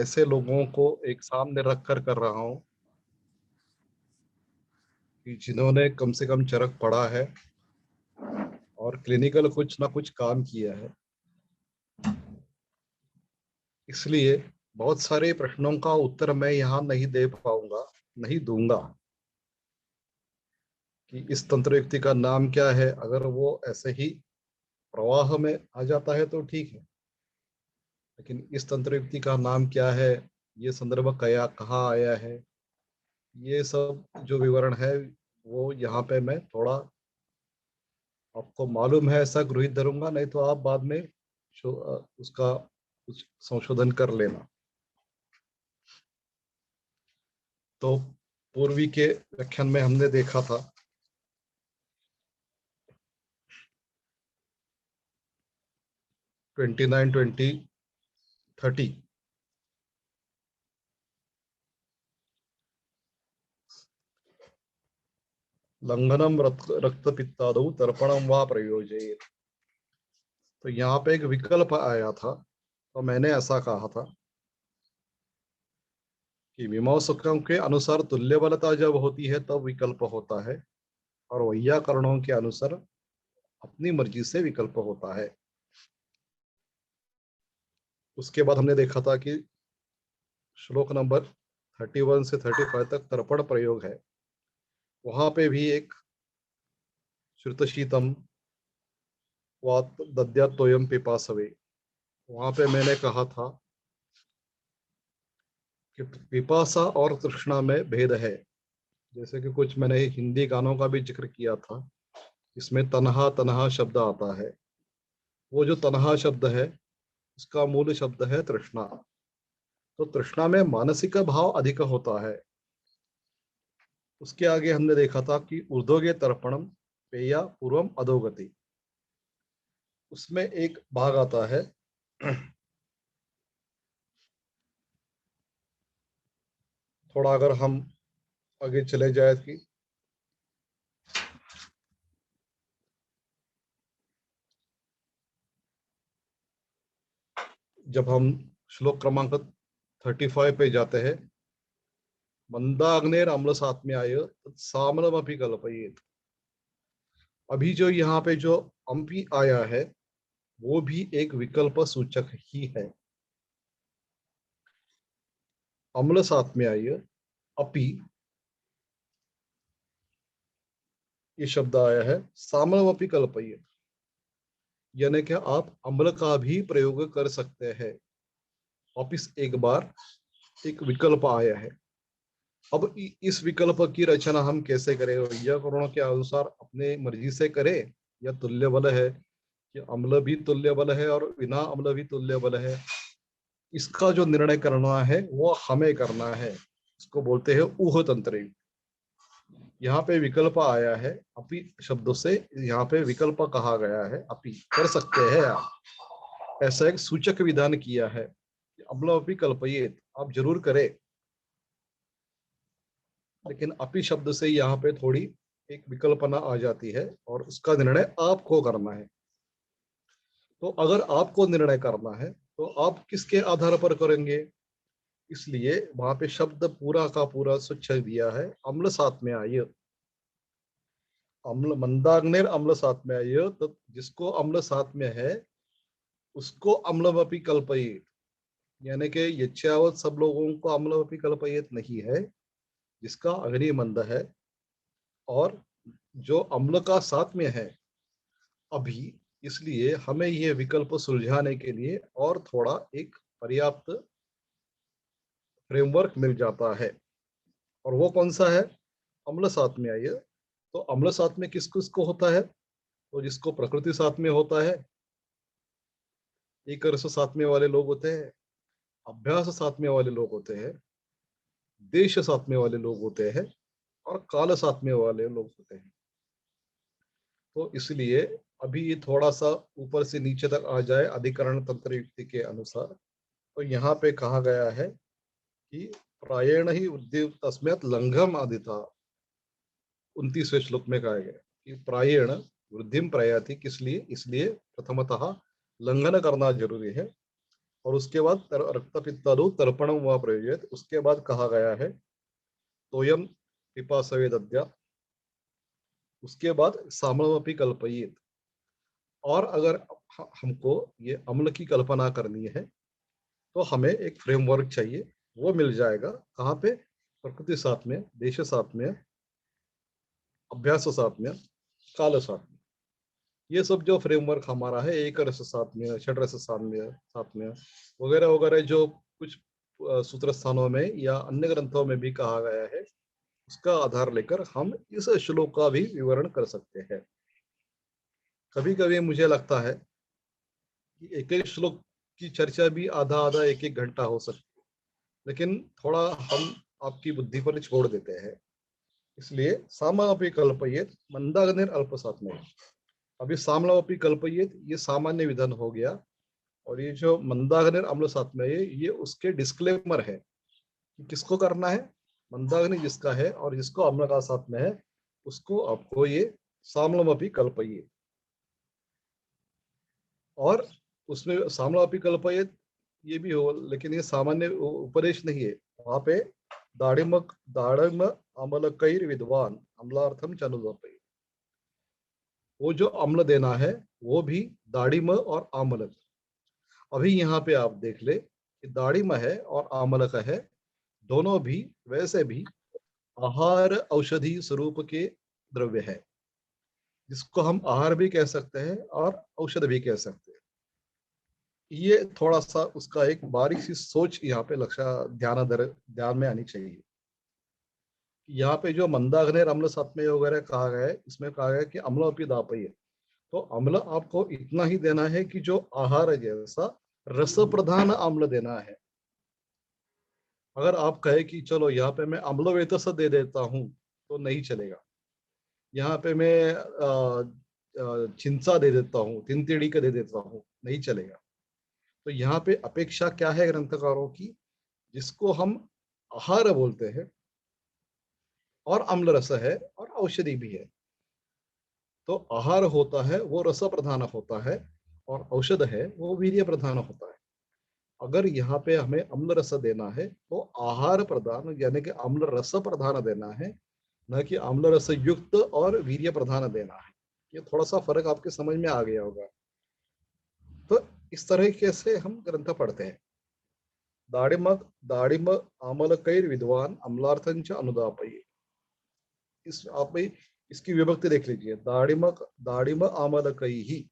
ऐसे लोगों को एक सामने रख कर रहा हूँ कि जिन्होंने कम से कम चरक पढ़ा है और क्लिनिकल कुछ ना कुछ काम किया है। इसलिए बहुत सारे प्रश्नों का उत्तर मैं यहाँ नहीं दे पाऊंगा, नहीं दूंगा कि इस तंत्र युक्ति का नाम क्या है। अगर वो ऐसे ही प्रवाह में आ जाता है तो ठीक है, लेकिन इस तंत्र युक्ति का नाम क्या है, ये संदर्भ कया कहाँ आया है, ये सब जो विवरण है वो यहाँ पे मैं थोड़ा आपको मालूम है ऐसा गृहीत धरूंगा, नहीं तो आप बाद में उसका कुछ संशोधन कर लेना। तो पूर्वी के व्याख्यान में हमने देखा था 29, 20, 30 लंघनम रक्त पित्तादौ तर्पणम वा प्रयोजयेत्। तो यहाँ पे एक विकल्प आया था, तो मैंने ऐसा कहा था कि मीमांसकों के अनुसार तुल्य बलता जब होती है तब विकल्प होता है, और वैयाकरणों के अनुसार अपनी मर्जी से विकल्प होता है। उसके बाद हमने देखा था कि श्लोक नंबर 31 से 35 तक तर्पण प्रयोग है, वहां पे भी एक श्रुतशीतम वात दद्यात्तोयम पिपासवे, वहां पे मैंने कहा था कि पिपासा और तृष्णा में भेद है। जैसे कि कुछ मैंने हिंदी गानों का भी जिक्र किया था, इसमें तन्हा तन्हा शब्द आता है। वो जो तन्हा शब्द है उसका मूल शब्द है तृष्णा। तो तृष्णा में मानसिक भाव अधिक होता है। उसके आगे हमने देखा था कि ऊर्ध्वगे तर्पणम पेया पूर्वम अधोगति, उसमें एक भाग आता है थोड़ा अगर हम आगे चले जाए कि जब हम श्लोक क्रमांक 35 पे जाते हैं, मंदाग्नेर अम्ल सात्म्याय सामलमपि कल्पयेत्। अभी जो यहाँ पे जो अम्पी आया है वो भी एक विकल्प सूचक ही है। अम्ल सात्म्याय अपि ये शब्द आया है, सामलमपि कल्पयेत्, यानी कि आप अम्ल का भी प्रयोग कर सकते हैं। वापिस एक बार एक विकल्प आया है। अब इस विकल्प की रचना हम कैसे करें, व्याकरणों के अनुसार अपने मर्जी से करें या तुल्य बल है कि अम्ल भी तुल्य बल है और बिना अम्ल भी तुल्य बल है, इसका जो निर्णय करना है वो हमें करना है। इसको बोलते हैं ऊह तंत्र। यहाँ पे विकल्प आया है अपि शब्दों से, यहाँ पे विकल्प कहा गया है, अपि कर सकते हैं आप, ऐसा एक सूचक विधान किया है। अम्ल अपि कल्पयेत्, आप जरूर करें, लेकिन अपि शब्द से यहाँ पे थोड़ी एक विकल्पना आ जाती है और उसका निर्णय आपको करना है। तो अगर आपको निर्णय करना है तो आप किसके आधार पर करेंगे, इसलिए वहां पे शब्द पूरा का पूरा स्वच्छ दिया है, अम्ल साथ में आय। अम्ल मंदाग्नेर अम्ल साथ में आय, तो जिसको अम्ल साथ में है उसको अम्लवपि कल्पयेत्, यानी कि यच्छावत सब लोगों को अम्लवपि कल्पयेत् नहीं है, जिसका अग्नि मंद है और जो अम्ल का साथ में है अभी, इसलिए हमें यह विकल्प सुलझाने के लिए और थोड़ा एक पर्याप्त फ्रेमवर्क मिल जाता है। और वो कौन सा है, अम्ल साथ में आइए। तो अम्ल साथ में किस किसको होता है, तो जिसको प्रकृति साथ में होता है, एक रस साथ में वाले लोग होते हैं, अभ्यास साथ में वाले लोग होते हैं, देश साथ में वाले लोग होते हैं, और काल साथ में वाले लोग होते हैं। तो इसलिए अभी ये थोड़ा सा ऊपर से नीचे तक आ जाए अधिकरण तंत्र युक्ति के अनुसार, तो यहाँ पे कहा गया है कि प्रायण ही वृद्धि तस्मैत लंघम आदिता, 29वें श्लोक में कहा गया कि प्रायण वृद्धिम प्रयाति, किस लिए, इसलिए प्रथमतः लंघन करना जरूरी है। और उसके बाद रक्त पित्तादु तर्पणम हुआ प्रयोजित, उसके बाद कहा गया है तोयम पिपासवे दद्या, उसके बाद साम्रमपि कल्पयेत। और अगर हमको ये अम्ल की कल्पना करनी है तो हमें एक फ्रेमवर्क चाहिए, वो मिल जाएगा कहाँ पे? प्रकृति साथ में, देश साथ में, अभ्यास साथ में, काल साथ में। ये सब जो फ्रेमवर्क हमारा है, एक रस साथ में, षड रस साथ में वगैरह वगैरह, जो कुछ सूत्र स्थानों में या अन्य ग्रंथों में भी कहा गया है, उसका आधार लेकर हम इस श्लोक का भी विवरण कर सकते हैं। कभी कभी मुझे लगता है कि एक एक श्लोक की चर्चा भी आधा आधा एक एक घंटा हो सकती है, लेकिन थोड़ा हम आपकी बुद्धि पर छोड़ देते हैं। इसलिए सामापि कल्पयेत मंदाग्निर अल्पसात्मय। अभी सामलापि कल्पयेत ये सामान्य विधान हो गया, और ये जो मंदाग्निर अम्ल सात्मय ये उसके डिस्क्लेमर है कि किसको करना है। मंदाग्नि जिसका है और जिसको अम्ल का साथ में है, उसको आपको ये सामलमपि कल्पयेत। और उसमें सामलापि कल्पयेत ये भी हो, लेकिन ये सामान्य उपदेश नहीं है। वहां पे दाड़िम अमलकैर विद्वान अम्लार्थम चनुदपय, वो जो अम्ल देना है वो भी दाड़िम और आमलक। अभी यहाँ पे आप देख ले कि दाड़िम है और आमलक है, दोनों भी वैसे भी आहार औषधि स्वरूप के द्रव्य है, जिसको हम आहार भी कह सकते हैं और औषध भी कह सकते हैं। ये थोड़ा सा उसका एक बारीक सी सोच यहाँ पे लक्ष्य ध्यान में आनी चाहिए। यहाँ पे जो मंदाग्नि अम्ल सात्मय वगैरह कहा गया है, इसमें कहा गया है कि अम्ल अपनी दापय, तो अम्ल आपको इतना ही देना है कि जो आहार जैसा रस प्रधान अम्ल देना है। अगर आप कहे कि चलो यहाँ पे मैं अम्ल वेतस दे देता हूँ तो नहीं चलेगा, यहाँ पे मैं चिंचा दे देता हूँ, तिनतेड़ी का दे देता हूँ, नहीं चलेगा। तो यहाँ पे अपेक्षा क्या है ग्रंथकारों की, जिसको हम आहार बोलते हैं और अम्ल रस है और औषधि भी है, तो आहार होता है वो रस प्रधान होता है, और औषध है वो वीर्य प्रधान होता है। अगर यहाँ पे हमें अम्ल रस देना है तो आहार प्रधान यानी कि अम्ल रस प्रधान देना है, न कि अम्ल रस युक्त और वीर्य प्रधान देना है। ये थोड़ा सा फर्क आपके समझ में आ गया होगा। तो इस तरीके से हम ग्रंथ पढ़ते हैं। दाड़िम दाड़िम आमलकैर विद्वान अम्लार्थंच अनुदापयि। इस आप भाई इसकी विभक्ति देख लीजिए, दाड़िम दाड़िम आमलकई ही,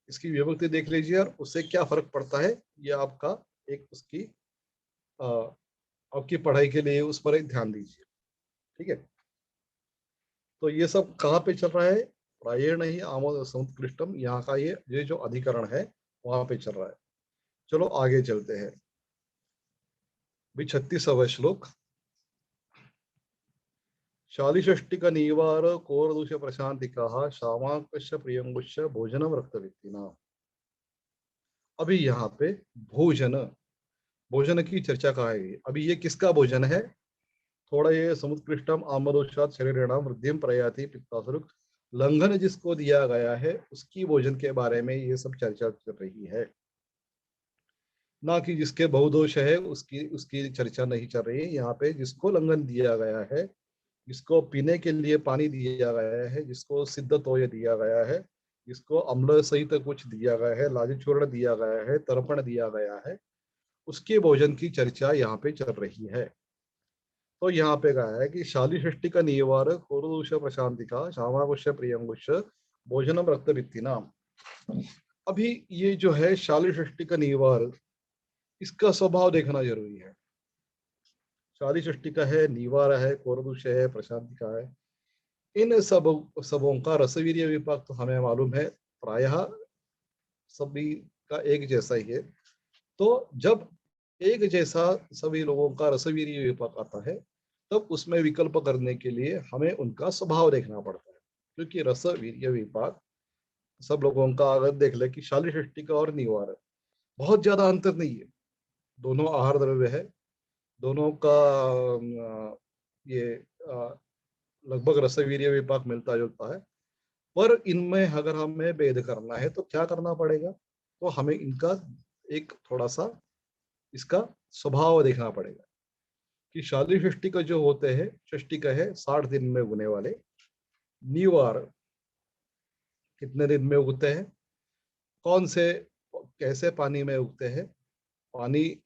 इसकी विभक्ति देख लीजिए और उससे क्या फर्क पड़ता है, ये आपका एक उसकी आ, आपकी पढ़ाई के लिए उस पर एक ध्यान दीजिए। ठीक है, तो ये सब कहाँ पे चल रहा है? प्रायेण ही आमोद समुत्कृष्टम, यहाँ का ये जो अधिकरण है वहां पे चल रहा है। चलो आगे चलते हैं। भी 36वां श्लोक। शालिषष्टिक नीवार कोरदुष प्रशांतिका श्यामाकश प्रियंगुश भोजनम रक्तवित्तिना। अभी यहाँ पे भोजन भोजन की चर्चा कहा है। अभी ये किसका भोजन है? थोड़ा ये समुत्कृष्टम आमदोषात शरीराणाम वृद्धिम प्रयाति पित्तासुरुक, लंघन जिसको दिया गया है उसकी भोजन के बारे में ये सब चर्चा चल रही है, ना कि जिसके बहुदोष है उसकी उसकी चर्चा नहीं चल रही है। यहाँ पे जिसको लंघन दिया गया है, जिसको पीने के लिए पानी दिया गया है, जिसको सिद्ध तोय दिया गया है, जिसको अम्ल सहित कुछ दिया गया है, लाजचूर्ण दिया गया है, तर्पण दिया गया है, उसके भोजन की चर्चा यहाँ पे चल रही है। तो यहाँ पे कहा है कि शाली सृष्टि का निवार कोरुष प्रशांतिका श्यामाकुश प्रियंकुश भोजनम रक्त नाम। अभी ये जो है शाली सृष्टि का निवार, इसका स्वभाव देखना जरूरी है। शाली सृष्टि का है, निवार है, कोरदुष है, प्रशांतिका है, इन सबों का रसवीर्य विपाक तो हमें मालूम है प्रायः सभी का एक जैसा ही है। तो जब एक जैसा सभी लोगों का रसवीर्य विपाक आता है, तब उसमें विकल्प करने के लिए हमें उनका स्वभाव देखना पड़ता है। क्योंकि रस वीर्य विपाक सब लोगों का अगर देख ले कि शाली सृष्टि का और निवार बहुत ज्यादा अंतर नहीं है, दोनों आहार द्रव्य है, दोनों का ये लगभग रसवीर्य विपाक मिलता जुलता है। पर इनमें अगर हमें भेद करना है तो क्या करना पड़ेगा? तो हमें इनका एक थोड़ा सा इसका स्वभाव देखना पड़ेगा कि शाली षष्ठी का जो होते हैं, षष्ठी का है 60 दिन में उगने वाले, नीवार कितने दिन में उगते हैं, कौन से कैसे पानी में उगते हैं, पानी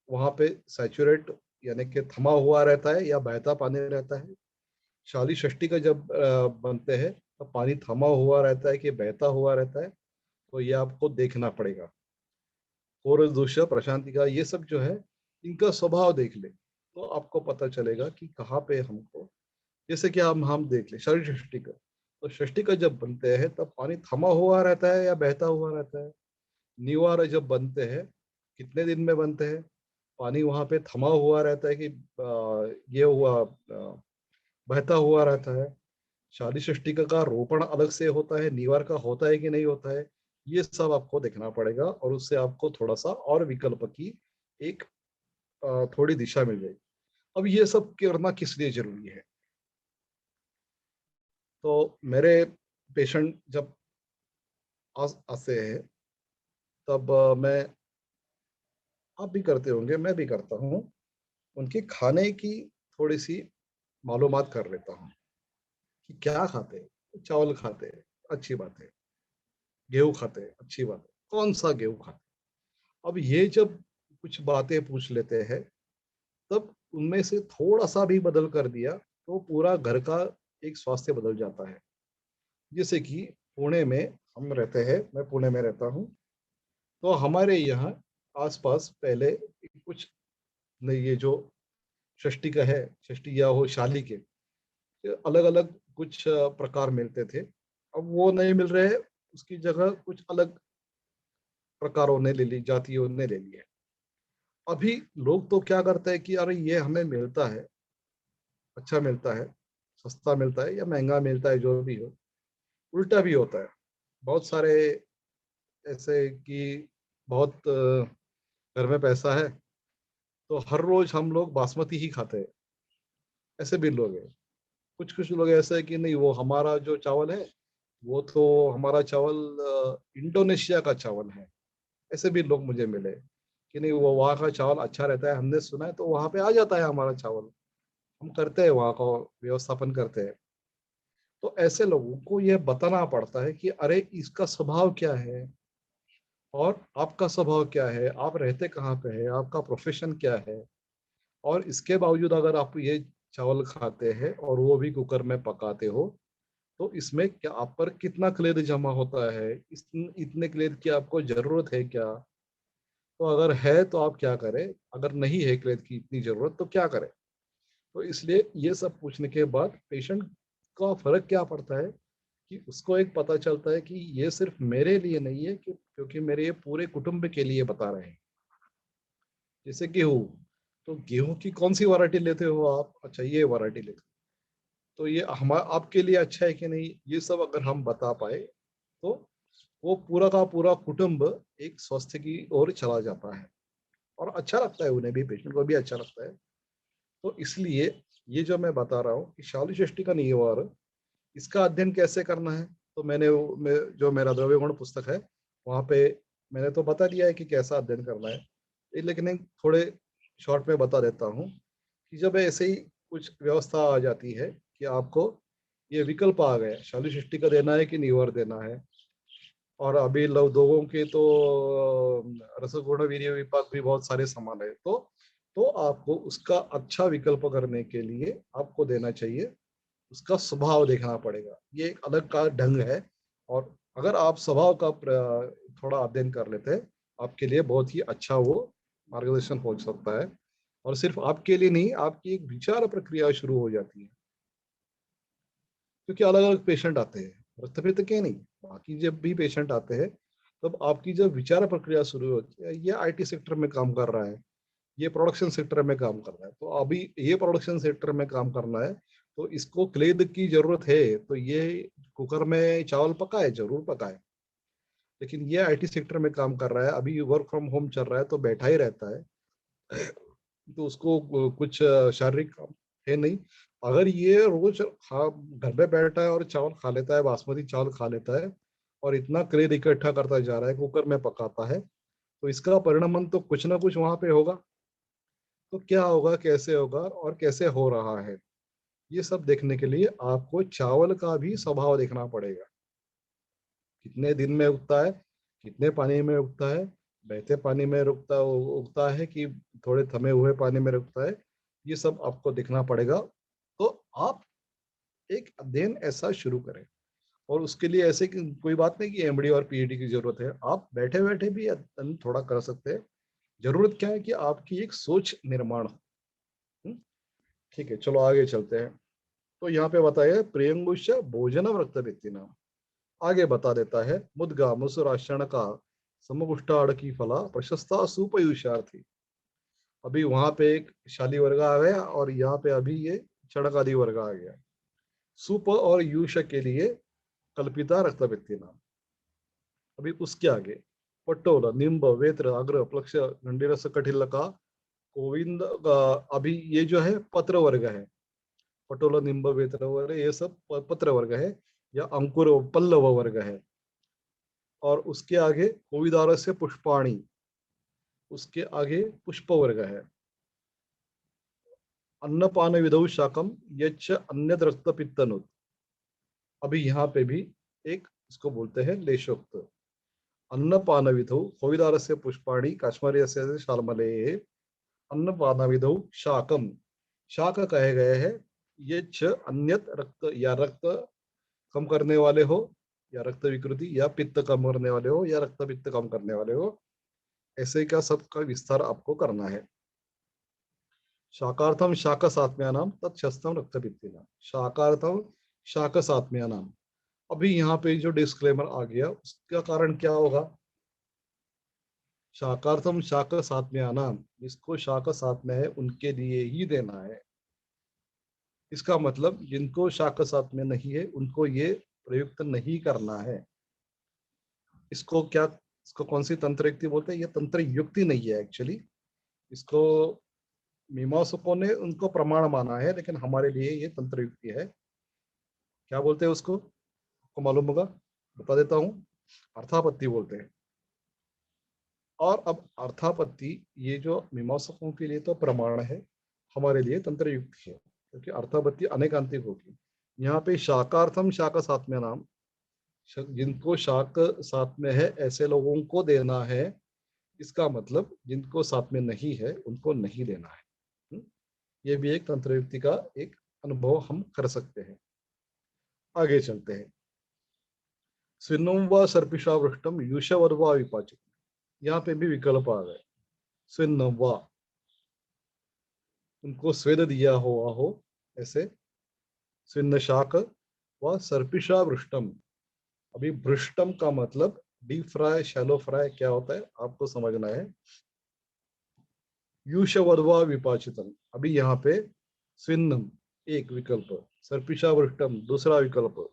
वहां पे सैचुरेट यानी कि थमा हुआ रहता है या बहता पानी रहता है। शाली षष्ठी का जब बनते हैं तो पानी थमा हुआ रहता है कि बहता हुआ रहता है, तो ये आपको देखना पड़ेगा। और दूसरा प्रशांति का ये सब जो है, इनका स्वभाव देख ले तो आपको पता चलेगा कि कहाँ पे हमको, जैसे कि हम देख ले शाली षष्ठी का, तो षष्ठी का जब बनते हैं तब पानी थमा हुआ रहता है या बहता हुआ रहता है। निवार जब बनते हैं कितने दिन में बनते हैं, पानी वहां पे थमा हुआ रहता है कि ये हुआ बहता हुआ रहता है। शादी षष्ठी का रोपण अलग से होता है, निवार का होता है कि नहीं होता है, ये सब आपको देखना पड़ेगा और उससे आपको थोड़ा सा और विकल्प की एक थोड़ी दिशा मिल जाएगी। अब ये सब करना किस लिए जरूरी है, तो मेरे पेशेंट जब आते हैं तब मैं, आप भी करते होंगे, मैं भी करता हूँ, उनके खाने की थोड़ी सी मालूमात कर लेता हूँ कि क्या खाते हैं। चावल खाते हैं, अच्छी बात है। गेहूं खाते हैं, अच्छी बात है। कौन सा गेहूं खाते हैं, अब ये जब कुछ बातें पूछ लेते हैं तब उनमें से थोड़ा सा भी बदल कर दिया तो पूरा घर का एक स्वास्थ्य बदल जाता है। जैसे कि पुणे में हम रहते हैं, मैं पुणे में रहता हूँ, तो हमारे यहाँ आसपास पहले कुछ नहीं, ये जो षष्ठी का है, षष्ठी या हो शाली के अलग अलग कुछ प्रकार मिलते थे। अब वो नहीं मिल रहे, उसकी जगह कुछ अलग प्रकारों ने ले ली, जातियों ने ले ली है। अभी लोग तो क्या करते हैं कि अरे ये हमें मिलता है, अच्छा मिलता है, सस्ता मिलता है या महंगा मिलता है, जो भी हो। उल्टा भी होता है, बहुत सारे ऐसे कि बहुत घर में पैसा है तो हर रोज हम लोग बासमती ही खाते हैं, ऐसे भी लोग हैं। कुछ कुछ लोग ऐसे है कि नहीं, वो हमारा जो चावल है वो तो हमारा चावल इंडोनेशिया का चावल है। ऐसे भी लोग मुझे मिले कि नहीं, वो वहाँ का चावल अच्छा रहता है, हमने सुना है, तो वहाँ पे आ जाता है हमारा चावल, हम करते हैं वहाँ का व्यवस्थापन करते हैं। तो ऐसे लोगों को यह बताना पड़ता है कि अरे इसका स्वभाव क्या है और आपका स्वभाव क्या है, आप रहते कहाँ पे है, आपका प्रोफेशन क्या है, और इसके बावजूद अगर आप ये चावल खाते हैं और वो भी कुकर में पकाते हो, तो इसमें क्या आप पर कितना क्लेद जमा होता है, इतने क्लेद की आपको जरूरत है क्या, तो अगर है तो आप क्या करें, अगर नहीं है क्लेद की इतनी जरूरत तो क्या करें। तो इसलिए ये सब पूछने के बाद पेशेंट का फर्क क्या पड़ता है कि उसको एक पता चलता है कि ये सिर्फ मेरे लिए नहीं है, कि क्योंकि मेरे ये पूरे कुटुंब के लिए बता रहे हैं। जैसे गेहूं, तो गेहूं की कौन सी वैरायटी लेते हो आप, अच्छा ये वैरायटी लेते हो, तो ये हम आपके लिए अच्छा है कि नहीं, ये सब अगर हम बता पाए तो वो पूरा का पूरा कुटुंब एक स्वास्थ्य की ओर चला जाता है और अच्छा लगता है, उन्हें भी, पेशेंट को भी अच्छा लगता है। तो इसलिए ये जो मैं बता रहा हूँ कि शाली षष्ठी का निवार, इसका अध्ययन कैसे करना है, तो जो मेरा द्रव्य गुण पुस्तक है वहाँ पे मैंने तो बता दिया है कि कैसा अध्ययन करना है। लेकिन एक थोड़े शॉर्ट में बता देता हूँ कि जब ऐसे ही कुछ व्यवस्था आ जाती है कि आपको ये विकल्प आ गए, शाली सृष्टि का देना है कि निवर देना है, और अभी लोगों के तो रसगुण वीर्य विपाक भी बहुत सारे समान है, तो आपको उसका अच्छा विकल्प करने के लिए आपको देना चाहिए, उसका स्वभाव देखना पड़ेगा, ये एक अलग का ढंग है। और अगर आप स्वभाव का थोड़ा अध्ययन कर लेते हैं, आपके लिए बहुत ही अच्छा वो मार्गदर्शन हो सकता है। और सिर्फ आपके लिए नहीं, आपकी एक विचार प्रक्रिया शुरू हो जाती है, क्योंकि अलग अलग पेशेंट आते हैं, रक्तपित्त के नहीं, बाकी जब भी पेशेंट आते हैं तब आपकी जब विचार प्रक्रिया शुरू होती है, ये आईटी सेक्टर में काम कर रहा है, ये प्रोडक्शन सेक्टर में काम कर रहा है, तो अभी ये प्रोडक्शन सेक्टर में काम करना है, तो इसको क्लेद की जरूरत है, तो ये कुकर में चावल पकाए, जरूर पकाए। लेकिन ये आईटी सेक्टर में काम कर रहा है, अभी वर्क फ्रॉम होम चल रहा है, तो बैठा ही रहता है, तो उसको कुछ शारीरिक काम है नहीं। अगर ये रोज खा घर में बैठा है और चावल खा लेता है, बासमती चावल खा लेता है, और इतना क्रेड इकट्ठा करता जा रहा है, कुकर में पकाता है, तो इसका परिणाम तो कुछ ना कुछ वहां पे होगा। तो क्या होगा, कैसे होगा और कैसे हो रहा है, ये सब देखने के लिए आपको चावल का भी स्वभाव देखना पड़ेगा। कितने दिन में उगता है, कितने पानी में उगता है, बहते पानी में रुकता उगता है कि थोड़े थमे हुए पानी में रुकता है, ये सब आपको देखना पड़ेगा। तो आप एक अध्ययन ऐसा शुरू करें। और उसके लिए ऐसे कि कोई बात नहीं कि एमडी और पीएचडी की जरूरत है, आप बैठे बैठे भी अध्ययन थोड़ा कर सकते हैं। जरूरत क्या है कि आपकी एक सोच निर्माण हो। हम्म, ठीक है, चलो आगे चलते हैं। तो यहाँ पे बताया प्रियंगुश भोजनम रक्तपित्तिना। आगे बता देता है मुद्गा मुसुराशण का समगुष्टाड़ की फला प्रशस्ता सुपयुषार्थी। अभी वहां पे एक शाली वर्ग आ गया और यहाँ पे अभी ये चणक आदि वर्ग आ गया। सुप और यूष के लिए कल्पिता रक्तपित्तिना। अभी उसके आगे पटोल निम्ब वेत्र अग्र प्लक्ष गंडीरस कटिल का गोविंद अभी ये जो है पत्र वर्ग है। पटोल निम्ब वेत्र वर्ग ये सब पत्र वर्ग है या अंकुर पल्लव वर्ग है। और उसके आगे कोविदार से पुष्पाणी, उसके आगे पुष्प वर्ग है। अन्नपान विधौ शाकम यच्च अन्य रक्त पित्तनुत। अभी यहाँ पे भी एक इसको बोलते हैं लेशोक्त। अन्नपान विधौ कोविदार से पुष्पाणी काश्मीरी से शालमले। अन्नपान विधौ शाकम, शाक कहे गए हैं ये छ अन्यत रक्त या रक्त कम करने वाले हो या रक्त विकृति या पित्त कम करने वाले हो या रक्त पित्त कम करने वाले हो, ऐसे का सबका विस्तार आपको करना है। शाकार्थम शाक सात्म्यानाम तत्शस्तम रक्त पित्तिना। शाकार्थम शाक सात्म्यानाम। अभी यहाँ पे जो डिस्क्लेमर आ गया उसका कारण क्या होगा। शाकार्थम शाक सात्म्यानाम, जिसको शाक सात्म्य है उनके लिए ही देना है। इसका मतलब जिनको शाक सात्म्य नहीं है उनको ये प्रयुक्त नहीं करना है। इसको क्या, इसको कौन सी तंत्र युक्ति बोलते हैं, ये तंत्र युक्ति नहीं है एक्चुअली। इसको मीमांसकों ने उनको प्रमाण माना है लेकिन हमारे लिए ये तंत्र युक्ति है। क्या बोलते हैं उसको, आपको मालूम होगा, बता देता हूँ। अर्थापत्ति बोलते हैं। और अब अर्थापत्ति ये जो मीमांसकों के लिए तो प्रमाण है, हमारे लिए तंत्र युक्ति है क्योंकि अर्थापत्ति अनेकांतिक होगी। यहाँ पे शाकार्थम शाक सात्म्य नाम, जिनको शाक साथ में है ऐसे लोगों को देना है। इसका मतलब जिनको साथ में नहीं है उनको नहीं देना है। ये भी एक तंत्र युक्ति का एक अनुभव हम कर सकते हैं। आगे चलते हैं। स्विन्नुम व सर्पिषावृष्टम युषवद्वा विपाचित। यहाँ पे भी विकल्प आ गए। स्विन्नम व, उनको स्वेद दिया हुआ हो ऐसे। स्विन्न शाक व सर्पिषावृष्टम। अभी भृष्टम का मतलब डीप फ्राई शैलो फ्राई क्या होता है आपको समझना है। यूशवद्वा विपाचितम, अभी यहाँ पे स्विन्नम एक विकल्प, सर्पिषावृष्टम दूसरा विकल्प,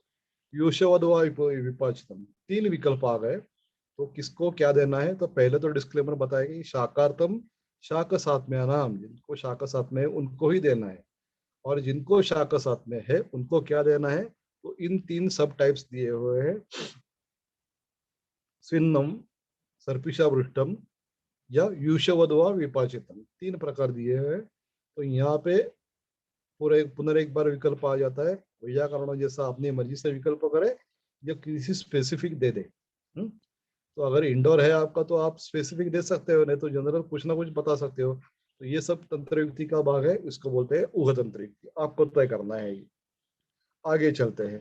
यूशवद्वा विपाचितम तीन विकल्प आ गए। तो किसको क्या देना है, तो पहले तो डिस्क्लेमर बताएगा कि शाकार्थम शाक साथ में नाम, जिनको शाक साथ में है उनको ही देना है। और जिनको शाक साथ में है उनको क्या देना है, तो इन तीन सब टाइप्स दिए हुए हैं। स्विन्नम, सर्पिषावृष्टम या यूशवद्वा विपाचितम, तीन प्रकार दिए हुए हैं। तो यहाँ पे पूरे पुनः एक बार विकल्प आ जाता है। व्याकरण जैसा अपनी मर्जी से विकल्प करे या किसी स्पेसिफिक दे दे। तो अगर इंडोर है आपका तो आप स्पेसिफिक दे सकते हो, नहीं तो जनरल कुछ ना कुछ बता सकते हो। तो ये सब तंत्र युक्ति का भाग है, इसको बोलते हैं ऊह तंत्र युक्ति, आपको तय करना है ये। आगे चलते हैं।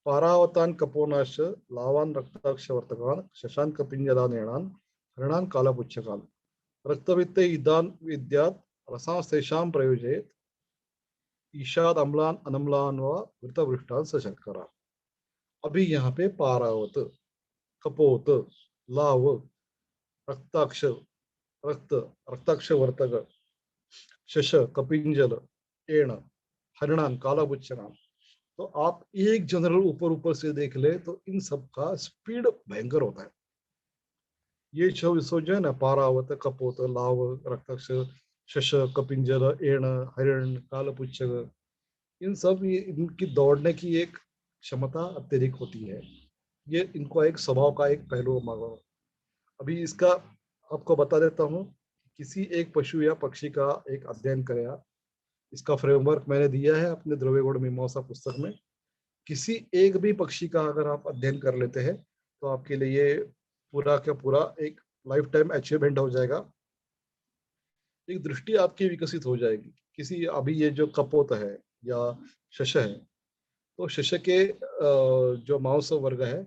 पारावतान कपोनाश लावान रक्ताक्ष वर्तकान शशांक पिंजला नेणान हरणान कालपुच्छकान रक्तवित्ते इदान विद्यात रसांस्तेषां प्रयोजयेत ईशाद अम्लान अनम्लान व वृतवृष्टान सशर्करा। अभी यहाँ पे पारावत, कपोत, लाव, रक्ताक्ष रक्त, रक्ताक्ष वर्तक, शश कपिंजल, एण, हरिणान कालाबुच्चनान। तो आप एक जनरल ऊपर ऊपर से देख ले तो इन सब का स्पीड भयंकर होता है। ये जो है ना, पारावत कपोत लाव रक्ताक्ष शश कपिंजल एण हरिण कालपुच्छक, इन सब इनकी दौड़ने की एक क्षमता अत्यधिक होती है। ये इनको एक स्वभाव का एक पहलू मानो। अभी इसका आपको बता देता हूँ। किसी एक पशु या पक्षी का एक अध्ययन करें आप। इसका फ्रेमवर्क मैंने दिया है अपने द्रव्यगुण मीमांसा पुस्तक में। किसी एक भी पक्षी का अगर आप अध्ययन कर लेते हैं तो आपके लिए पूरा का पूरा एक लाइफ टाइम अचीवमेंट हो जाएगा। एक दृष्टि आपकी विकसित हो जाएगी। किसी अभी ये जो कपोत है या शश है, तो शश के जो मांस वर्ग है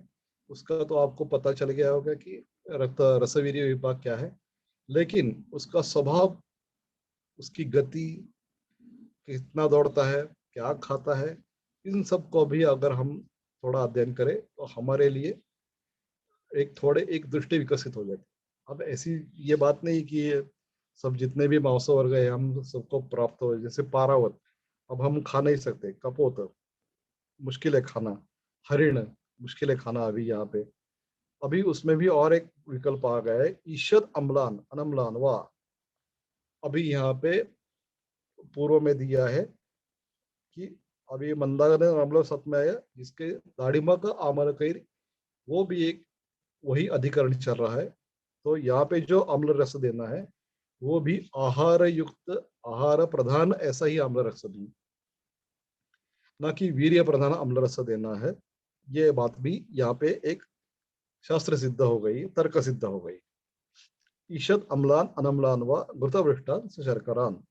उसका तो आपको पता चल गया होगा कि रक्त रसवीर्य विभाग क्या है। लेकिन उसका स्वभाव, उसकी गति, कितना दौड़ता है, क्या खाता है, इन सब को भी अगर हम थोड़ा अध्ययन करें तो हमारे लिए एक दृष्टि विकसित हो जाती है। अब ऐसी ये बात नहीं कि ये सब जितने भी मांस वर्ग है हम सबको प्राप्त हो, जैसे पारावत अब हम खा नहीं सकते, कपोत मुश्किल है खाना, हरिण मुश्किल है खाना अभी यहाँ पे। अभी उसमें भी और एक विकल्प आ गया है, ईषद अम्लान अनम्लान वाह। अभी यहाँ पे पूर्व में दिया है कि अभी मंदाग्नि अम्ल सत्व है जिसके दाढ़िमा का आमल कई, वो भी एक वही अधिकरण चल रहा है। तो यहाँ पे जो अम्ल रस देना है वो भी आहार युक्त, आहार प्रधान ऐसा ही अम्ल रस देना, ना कि वीर्य प्रधान अम्ल रस देना है। ये बात भी यहाँ पे एक शास्त्र सिद्ध हो गई, तर्क सिद्ध हो गई। ईषद अम्लान अनम्लान व घृतवृष्टान शर्करान।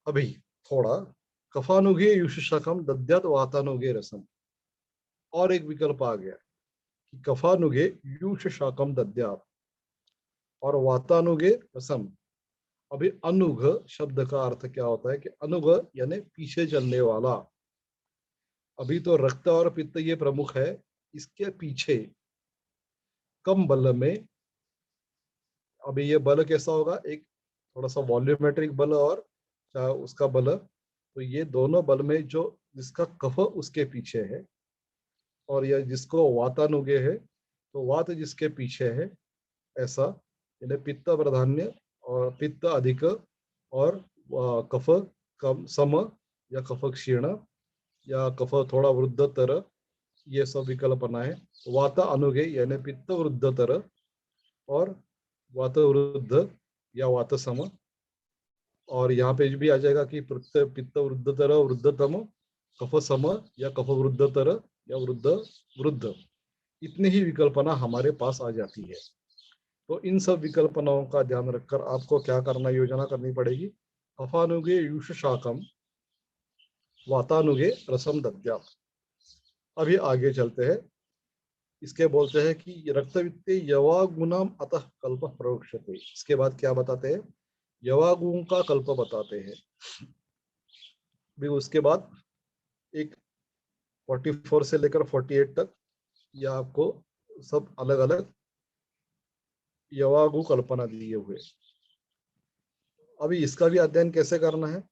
अभी थोड़ा कफानुगे युषशाखम दद्यात वातानुगे रसम। और एक विकल्प आ गया कि कफानुगे युषशाखम दद्यात और वातानुगे रसम। अभी अनुग शब्द का अर्थ क्या होता है कि अनुग यानी पीछे चलने वाला। अभी तो रक्त और पित्त ये प्रमुख है, इसके पीछे कम बल में। अभी ये बल कैसा होगा, एक थोड़ा सा वॉल्यूमेट्रिक बल और उसका बल, तो ये दोनों बल में जो जिसका कफ उसके पीछे है, और यह जिसको वातानुगे है तो वात जिसके पीछे है, ऐसा यानी पित्त प्राधान्य और पित्त अधिक और कफ कम सम या कफ क्षीण या कफ थोड़ा वृद्धतर, ये सब विकल्पना है। वात अनुगे यानी पित्त वृद्धतर और वात वृद्ध या वात सम। और यहाँ पे भी आ जाएगा कि पित्त वृद्धतर वृद्धतम, कफ सम या कफ वृद्धतर या वृद्ध वृद्ध। इतनी ही विकल्पना हमारे पास आ जाती है। तो इन सब विकल्पनाओं का ध्यान रखकर आपको क्या करना, योजना करनी पड़ेगी। कफानुगे युष शाकम वातानुगे रसम दद्यात्। अभी आगे चलते हैं। इसके बोलते हैं कि रक्तवित्ते यवागुणम अतः कल्प प्रवक्ष्यते। इसके बाद क्या बताते हैं, यवागुण का कल्प बताते हैं। भी उसके बाद एक 44 से लेकर 48 तक यह आपको सब अलग अलग यवागु कल्पना दिए हुए। अभी इसका भी अध्ययन कैसे करना है,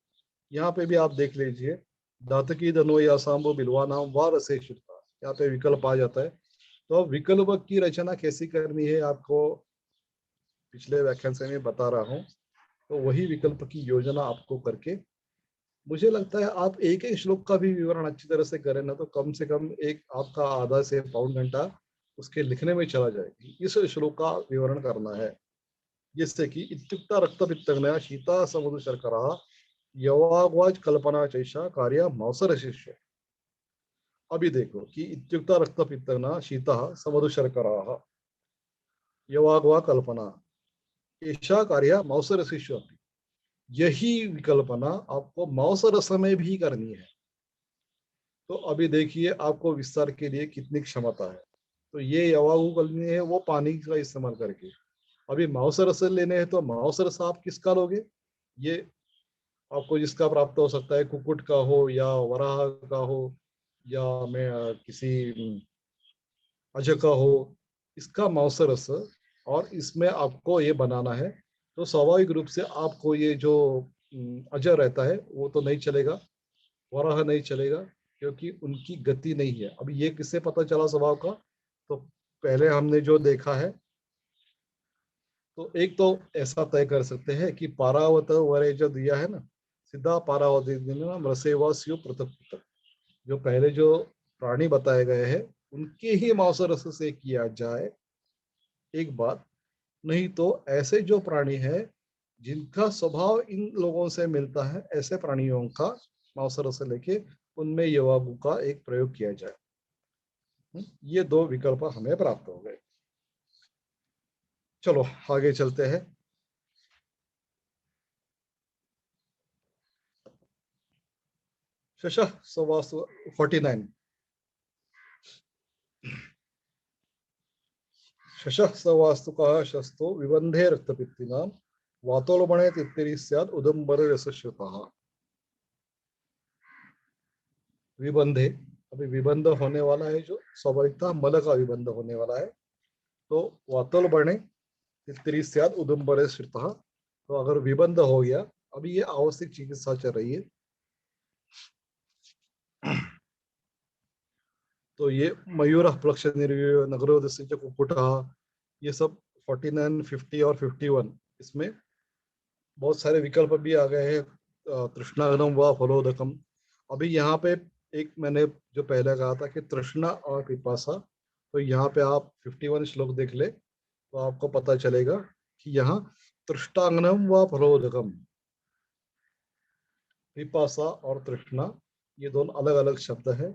यहाँ पे भी आप देख लीजिए। दातकी धनो या सांबो बिलवा नाम व रसे श्रुता, यहाँ पे विकल्प आ जाता है। तो अब विकल्प की रचना कैसी करनी है आपको पिछले व्याख्यान से मैं बता रहा हूँ। तो वही विकल्प की योजना आपको करके, मुझे लगता है आप एक एक श्लोक का भी विवरण अच्छी तरह से करें ना, तो कम से कम एक आपका आधा से पौन घंटा उसके लिखने में चला जाएगी। इस श्लोक का विवरण करना है, जिससे कि इत्युक्ता रक्तपित्तग्नया शीता समुद्र शर्करा यवाग्वाज कल्पना चैषा कार्य मौसर शिष्य। अभी देखो कि इत्युक्ता रक्तपित्तग्ना शीता समुद्र शर्करा यवाग्वा कल्पना ऐसा कार्य मौसर शिष्य। यही विकल्पना आपको मौसर समय भी करनी है। तो अभी देखिए आपको विस्तार के लिए कितनी क्षमता है। तो ये यवागु करनी है वो पानी का इस्तेमाल करके। अभी मांस रस लेने हैं तो मांस रस आप किसका लोगे, ये आपको जिसका प्राप्त हो सकता है, कुकुट का हो या वराह का हो या मैं किसी अज का हो, इसका मांस रस। और इसमें आपको ये बनाना है। तो स्वाभाविक रूप से आपको ये जो अजर रहता है वो तो नहीं चलेगा, वराह नहीं चलेगा, क्योंकि उनकी गति नहीं है। अभी ये किससे पता चला स्वभाव का, तो पहले हमने जो देखा है, तो एक तो ऐसा तय कर सकते हैं कि पारावत वरे जो दिया है ना, सीधा पारावत रसेवास्यु पृथक पृथक, जो पहले जो प्राणी बताए गए हैं उनके ही मांस रस से किया जाए। एक बात, नहीं तो ऐसे जो प्राणी है जिनका स्वभाव इन लोगों से मिलता है, ऐसे प्राणियों का मांसाहार से लेके उनमें यवागु का एक प्रयोग किया जाए। ये दो विकल्प हमें प्राप्त हो गए। चलो आगे चलते हैं। शश सवास्तु 49। शश सवास्तुकः शस्तो विबंधे रक्तपित्तिनां वातोलबणे तित्तिरि स्यात् उदंबर रसश्रुतः। विबंधे, अभी विबंध होने वाला है, जो स्वाभाविकता मल का विबंध होने वाला है। तो वातोल बने तित्तिरि स्यात् उदंबर श्रुतः। तो अगर विबंध हो गया, अभी ये आवश्यक चिकित्सा चल रही है, तो ये मयूर प्लक्ष निर्वय नगरोदस्य कुक्कुट, ये सब 49, 50 और 51, इसमें बहुत सारे विकल्प भी आ गए हैं। तृष्णागनम व फलोदकम। अभी यहाँ पे एक मैंने जो पहले कहा था कि तृष्णा और पिपासा, तो यहाँ पे आप 51 श्लोक देख ले तो आपको पता चलेगा कि यहाँ तृष्णांगनम व फलोदकम, पिपासा और तृष्णा, ये दोनों अलग अलग शब्द है।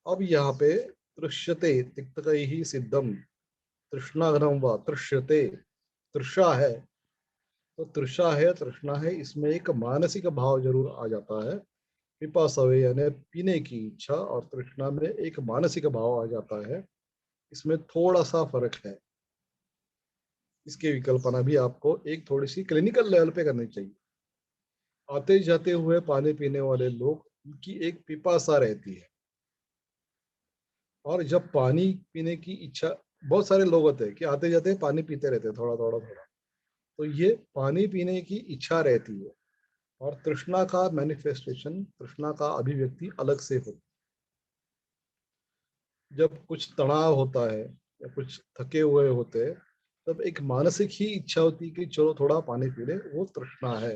अब यहाँ पे तृष्यते तिक्तकैहि सिद्धम, तृष्णाघ्नम व तृष्यते, तृषा है, तो तृषा है, तृष्णा है, इसमें एक मानसिक भाव जरूर आ जाता है। पिपासवे यानी पीने की इच्छा, और तृष्णा में एक मानसिक भाव आ जाता है, इसमें थोड़ा सा फर्क है। इसकी विकल्पना भी आपको एक थोड़ी सी क्लिनिकल लेवल पे करनी चाहिए। आते जाते हुए पानी पीने वाले लोग, उनकी एक पिपासा रहती है, और जब पानी पीने की इच्छा, बहुत सारे लोग होते हैं कि आते जाते पानी पीते रहते हैं, थोड़ा थोड़ा थोड़ा, तो ये पानी पीने की इच्छा रहती है। और तृष्णा का मैनिफेस्टेशन, तृष्णा का अभिव्यक्ति अलग से हो। जब कुछ तनाव होता है या कुछ थके हुए होते हैं, तब एक मानसिक ही इच्छा होती है कि चलो थोड़ा पानी पी ले, वो तृष्णा है।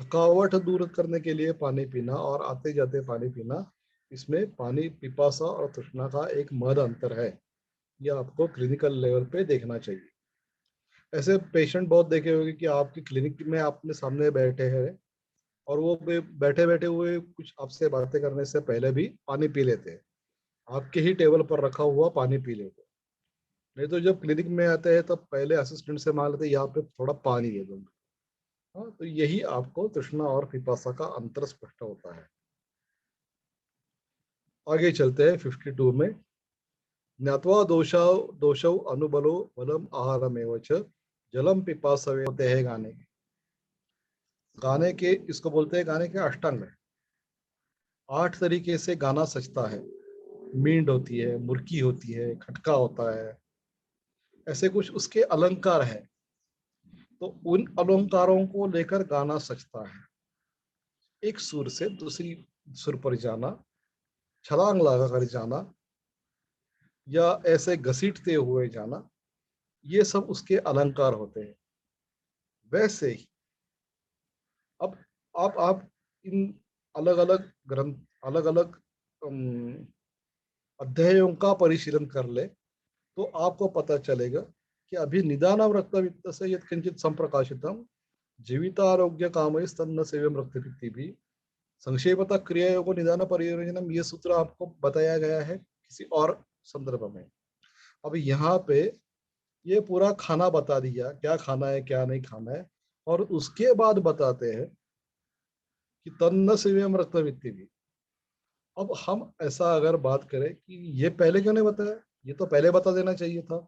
थकावट दूर करने के लिए पानी पीना और आते जाते पानी पीना, इसमें पानी पिपासा और तृष्णा का एक मद अंतर है। यह आपको क्लिनिकल लेवल पे देखना चाहिए। ऐसे पेशेंट बहुत देखे होंगे कि आपकी क्लिनिक में आपने सामने बैठे हैं, और वो बैठे बैठे हुए कुछ आपसे बातें करने से पहले भी पानी पी लेते हैं, आपके ही टेबल पर रखा हुआ पानी पी लेते हैं। नहीं तो जब क्लिनिक में आते हैं तब पहले असिस्टेंट से मांग लेते हैं, यहाँ पे थोड़ा पानी दे दो। हाँ, तो यही आपको तृष्णा और पिपासा का अंतर स्पष्ट होता है। आगे चलते हैं 52 में। ज्ञात्वा दोषौ दोषौ अनुबलो बलम आहारमेव च जलम पिपासवे होते हैं गाने के। गाने के, इसको बोलते हैं गाने के अष्टांग। 8 तरीके से गाना सजता है। मींड होती है, मुर्की होती है, खटका होता है, ऐसे कुछ उसके अलंकार है। तो उन अलंकारों को लेकर गाना सजता है। एक सुर से दूसरी सुर पर जाना, छलांग लगाकर जाना, या ऐसे घसीटते हुए जाना, ये सब उसके अलंकार होते हैं। वैसे ही अब आप इन अलग अलग ग्रंथ, अलग अलग अध्यायों का परिशीलन कर ले, तो आपको पता चलेगा कि अभी निदानम रक्तवित्त से यत्किंचित संप्रकाशितम जीवितारोग्य कामय स्तन्न सेव्यम रक्तपित्ति भी संक्षेपतः क्रियायोग निदान परियोजनम, ये सूत्र आपको बताया गया है किसी और संदर्भ में। अब यहाँ पे ये पूरा खाना बता दिया, क्या खाना है क्या नहीं खाना है, और उसके बाद बताते हैं कि तन्न सेव्यम रक्तपित्ति भी। अब हम ऐसा अगर बात करें कि ये पहले क्यों नहीं बताया, ये तो पहले बता देना चाहिए था।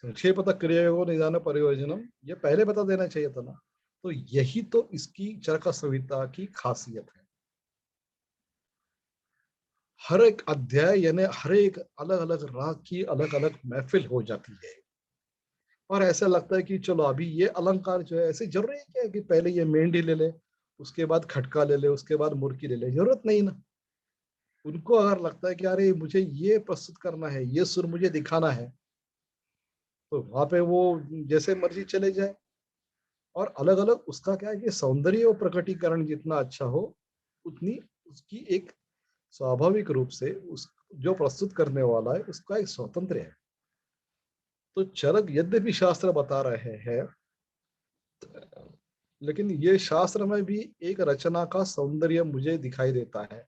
संक्षेपतः क्रियायोग निदान परियोजनम, ये पहले बता देना चाहिए था ना। तो यही तो इसकी चरक संहिता की खासियत है। हर एक अध्याय यानी हर एक अलग अलग राग की अलग अलग महफिल हो जाती है। और ऐसा लगता है कि चलो अभी ये अलंकार जो है, ऐसे जरूरी क्या है कि पहले ये मेंढी ले ले, उसके बाद खटका ले ले, उसके बाद मुर्की ले ले, जरूरत नहीं ना। उनको अगर लगता है कि अरे मुझे ये प्रस्तुत करना है, ये सुर मुझे दिखाना है, तो वहां पे वो जैसे मर्जी चले जाए। और अलग अलग उसका क्या है कि सौंदर्य और प्रकटीकरण जितना अच्छा हो, उतनी उसकी एक स्वाभाविक रूप से उस जो प्रस्तुत करने वाला है उसका एक स्वतंत्र है। तो चरक यद्यपि शास्त्र बता रहे हैं, लेकिन ये शास्त्र में भी एक रचना का सौंदर्य मुझे दिखाई देता है।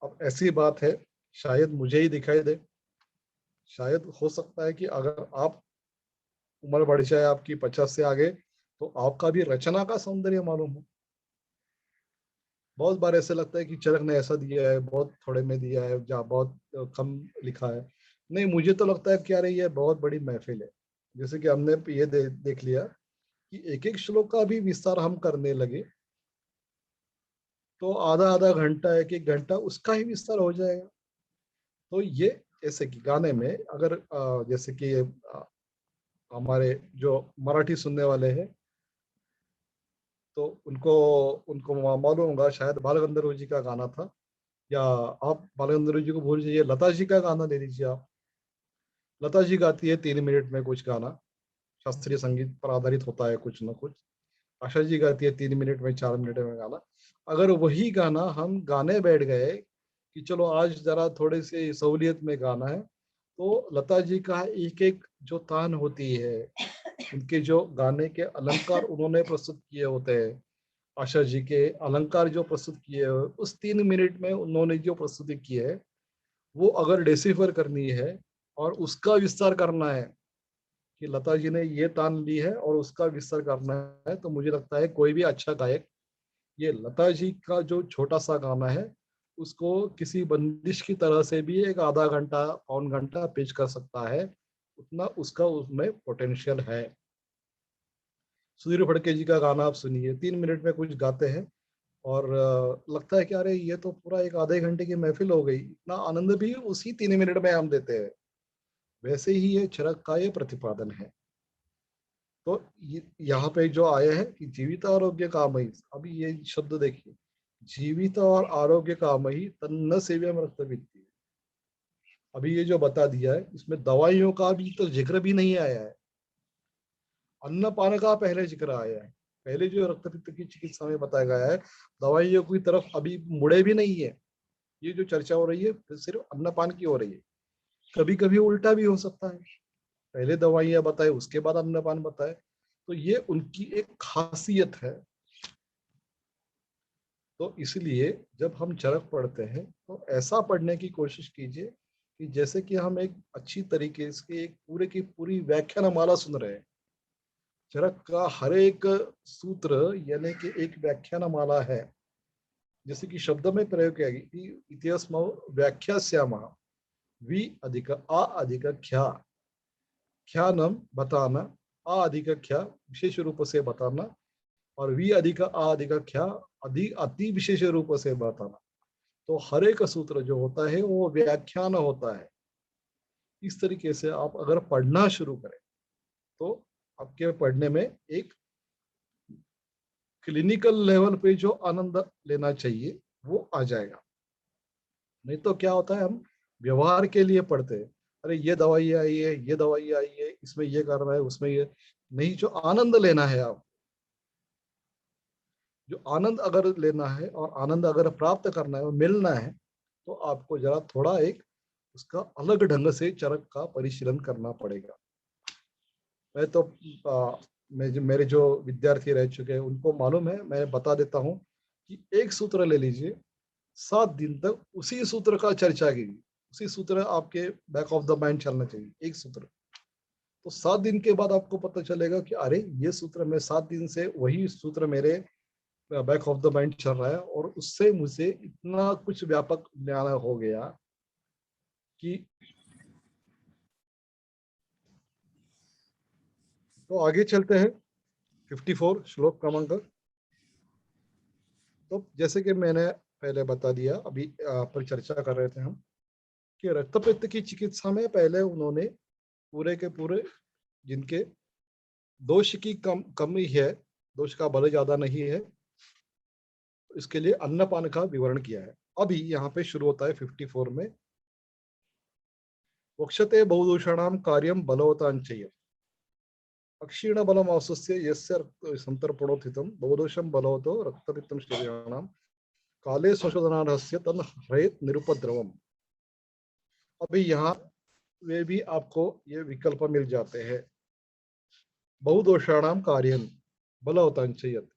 अब ऐसी बात है, शायद मुझे ही दिखाई दे, शायद हो सकता है कि अगर आप उम्र बढ़ जाए आपकी 50 से आगे, तो आपका भी रचना का सौंदर्य मालूम हो। बहुत बार ऐसे लगता है कि चरक ने ऐसा दिया है, बहुत थोड़े में दिया है, जहाँ बहुत कम लिखा है। नहीं, मुझे तो लगता है कि अरे ये बहुत बड़ी महफिल है। जैसे कि हमने ये देख लिया कि एक एक श्लोक का भी विस्तार हम करने लगे तो आधा आधा घंटा, एक एक घंटा उसका ही विस्तार हो जाएगा। तो ये ऐसे कि गाने में अगर जैसे कि हमारे जो मराठी सुनने वाले हैं, तो उनको उनको मालूम होगा, शायद बाल गंधर्व जी का गाना था, या आप बाल गंधर्व जी को भूल जाइए, लता जी का गाना ले लीजिए आप। लता जी गाती है 3 मिनट में कुछ गाना, शास्त्रीय संगीत पर आधारित होता है कुछ ना कुछ। आशा जी गाती है 3 मिनट में, 4 मिनट में गाना। अगर वही गाना हम गाने बैठ गए कि चलो आज जरा थोड़े से सहूलियत में गाना है, तो लता जी का एक एक जो तान होती है, उनके जो गाने के अलंकार उन्होंने प्रस्तुत किए होते हैं, आशा जी के अलंकार जो प्रस्तुत किए हैं, उस 3 मिनट में उन्होंने जो प्रस्तुति की है, वो अगर डेसिफर करनी है और उसका विस्तार करना है कि लता जी ने ये तान ली है और उसका विस्तार करना है, तो मुझे लगता है कोई भी अच्छा गायक ये लता जी का जो छोटा सा गाना है उसको किसी बंदिश की तरह से भी एक आधा घंटा पौन घंटा पेश कर सकता है। उतना उसका उसमें पोटेंशियल है। सुधीर फड़के जी का गाना आप सुनिए, 3 मिनट में कुछ गाते हैं और लगता है कि अरे ये तो पूरा एक आधे घंटे की महफिल हो गई। इतना आनंद भी उसी 3 मिनट में हम देते हैं। वैसे ही ये चरक का ये प्रतिपादन है। तो यहाँ पे जो आया है कि जीवित आरोग्य कामही, अभी ये शब्द देखिए, जीवित और आरोग्य कामही तन्न सेव्यम रक्तपित्ती। अभी ये जो बता दिया है, इसमें दवाइयों का भी तो जिक्र भी नहीं आया है। अन्न पान का पहले जिक्र आया है। पहले जो रक्तपित्त की चिकित्सा में बताया गया है, दवाइयों की तरफ अभी मुड़े भी नहीं है। ये जो चर्चा हो रही है सिर्फ अन्नपान की हो रही है। कभी कभी उल्टा भी हो सकता है, पहले दवाइयां बताए उसके बाद अन्नपान बताए। तो ये उनकी एक खासियत है। तो इसलिए जब हम चरक पढ़ते हैं तो ऐसा पढ़ने की कोशिश कीजिए कि जैसे कि हम एक अच्छी तरीके से एक पूरे की पूरी व्याख्यानमाला सुन रहे हैं। चरक का हर एक सूत्र यानी कि एक व्याख्यानमाला है। जैसे कि शब्द में प्रयोग किया गया, इतिहास व्याख्या श्यामा वि अधिक आ अधिक ख्या, ख्यानम बताना, आ अधिक ख्या विशेष रूप से बताना, और वी अधिक आ अधिक ख्या अति विशेष रूप से बताना। तो हर एक सूत्र जो होता है वो व्याख्यान होता है। इस तरीके से आप अगर पढ़ना शुरू करें तो आपके पढ़ने में एक क्लिनिकल लेवल पे जो आनंद लेना चाहिए वो आ जाएगा। नहीं तो क्या होता है, हम व्यवहार के लिए पढ़ते हैं, अरे ये दवाई आई है, ये दवाई आई है, इसमें ये कर रहा है, उसमें ये नहीं। जो आनंद लेना है, आप जो आनंद अगर लेना है और आनंद अगर प्राप्त करना है और मिलना है, तो आपको जरा थोड़ा एक उसका अलग ढंग से चरक का परिशीलन करना पड़ेगा। मैं तो मेरे जो विद्यार्थी रह चुके हैं उनको मालूम है। मैं बता देता हूँ कि एक सूत्र ले लीजिए, 7 दिन तक उसी सूत्र का चर्चा कीजिए। उसी सूत्र आपके बैक ऑफ द माइंड चलना चाहिए, एक सूत्र। तो 7 दिन के बाद आपको पता चलेगा कि अरे ये सूत्र मैं 7 दिन से वही सूत्र मेरे बैक ऑफ द माइंड चल रहा है, और उससे मुझे इतना कुछ व्यापक ज्ञान हो गया कि। तो आगे चलते हैं 54 श्लोक क्रमांक। तो जैसे कि मैंने पहले बता दिया, अभी पर चर्चा कर रहे थे हम कि रक्तपित्त की चिकित्सा में पहले उन्होंने पूरे के पूरे जिनके दोष की कमी है, दोष का बल ज्यादा नहीं है, इसके लिए अन्नपान का विवरण किया है। अभी यहाँ पे शुरू होता है 54 में, वक्षते बहुदूषणाम कार्यम बलवतांचय अक्षीण बलम औसस्य यस्य संतर्पणोत्थितम बहुदोषम बलवतो रक्तपित्तम शरीराणाम काले संशोधनारहस्य तन हरेत निरुपद्रवम। अभी यहाँ वे भी आपको ये विकल्प मिल जाते हैं। बहुदोषाणाम कार्यम बलवतांचयत।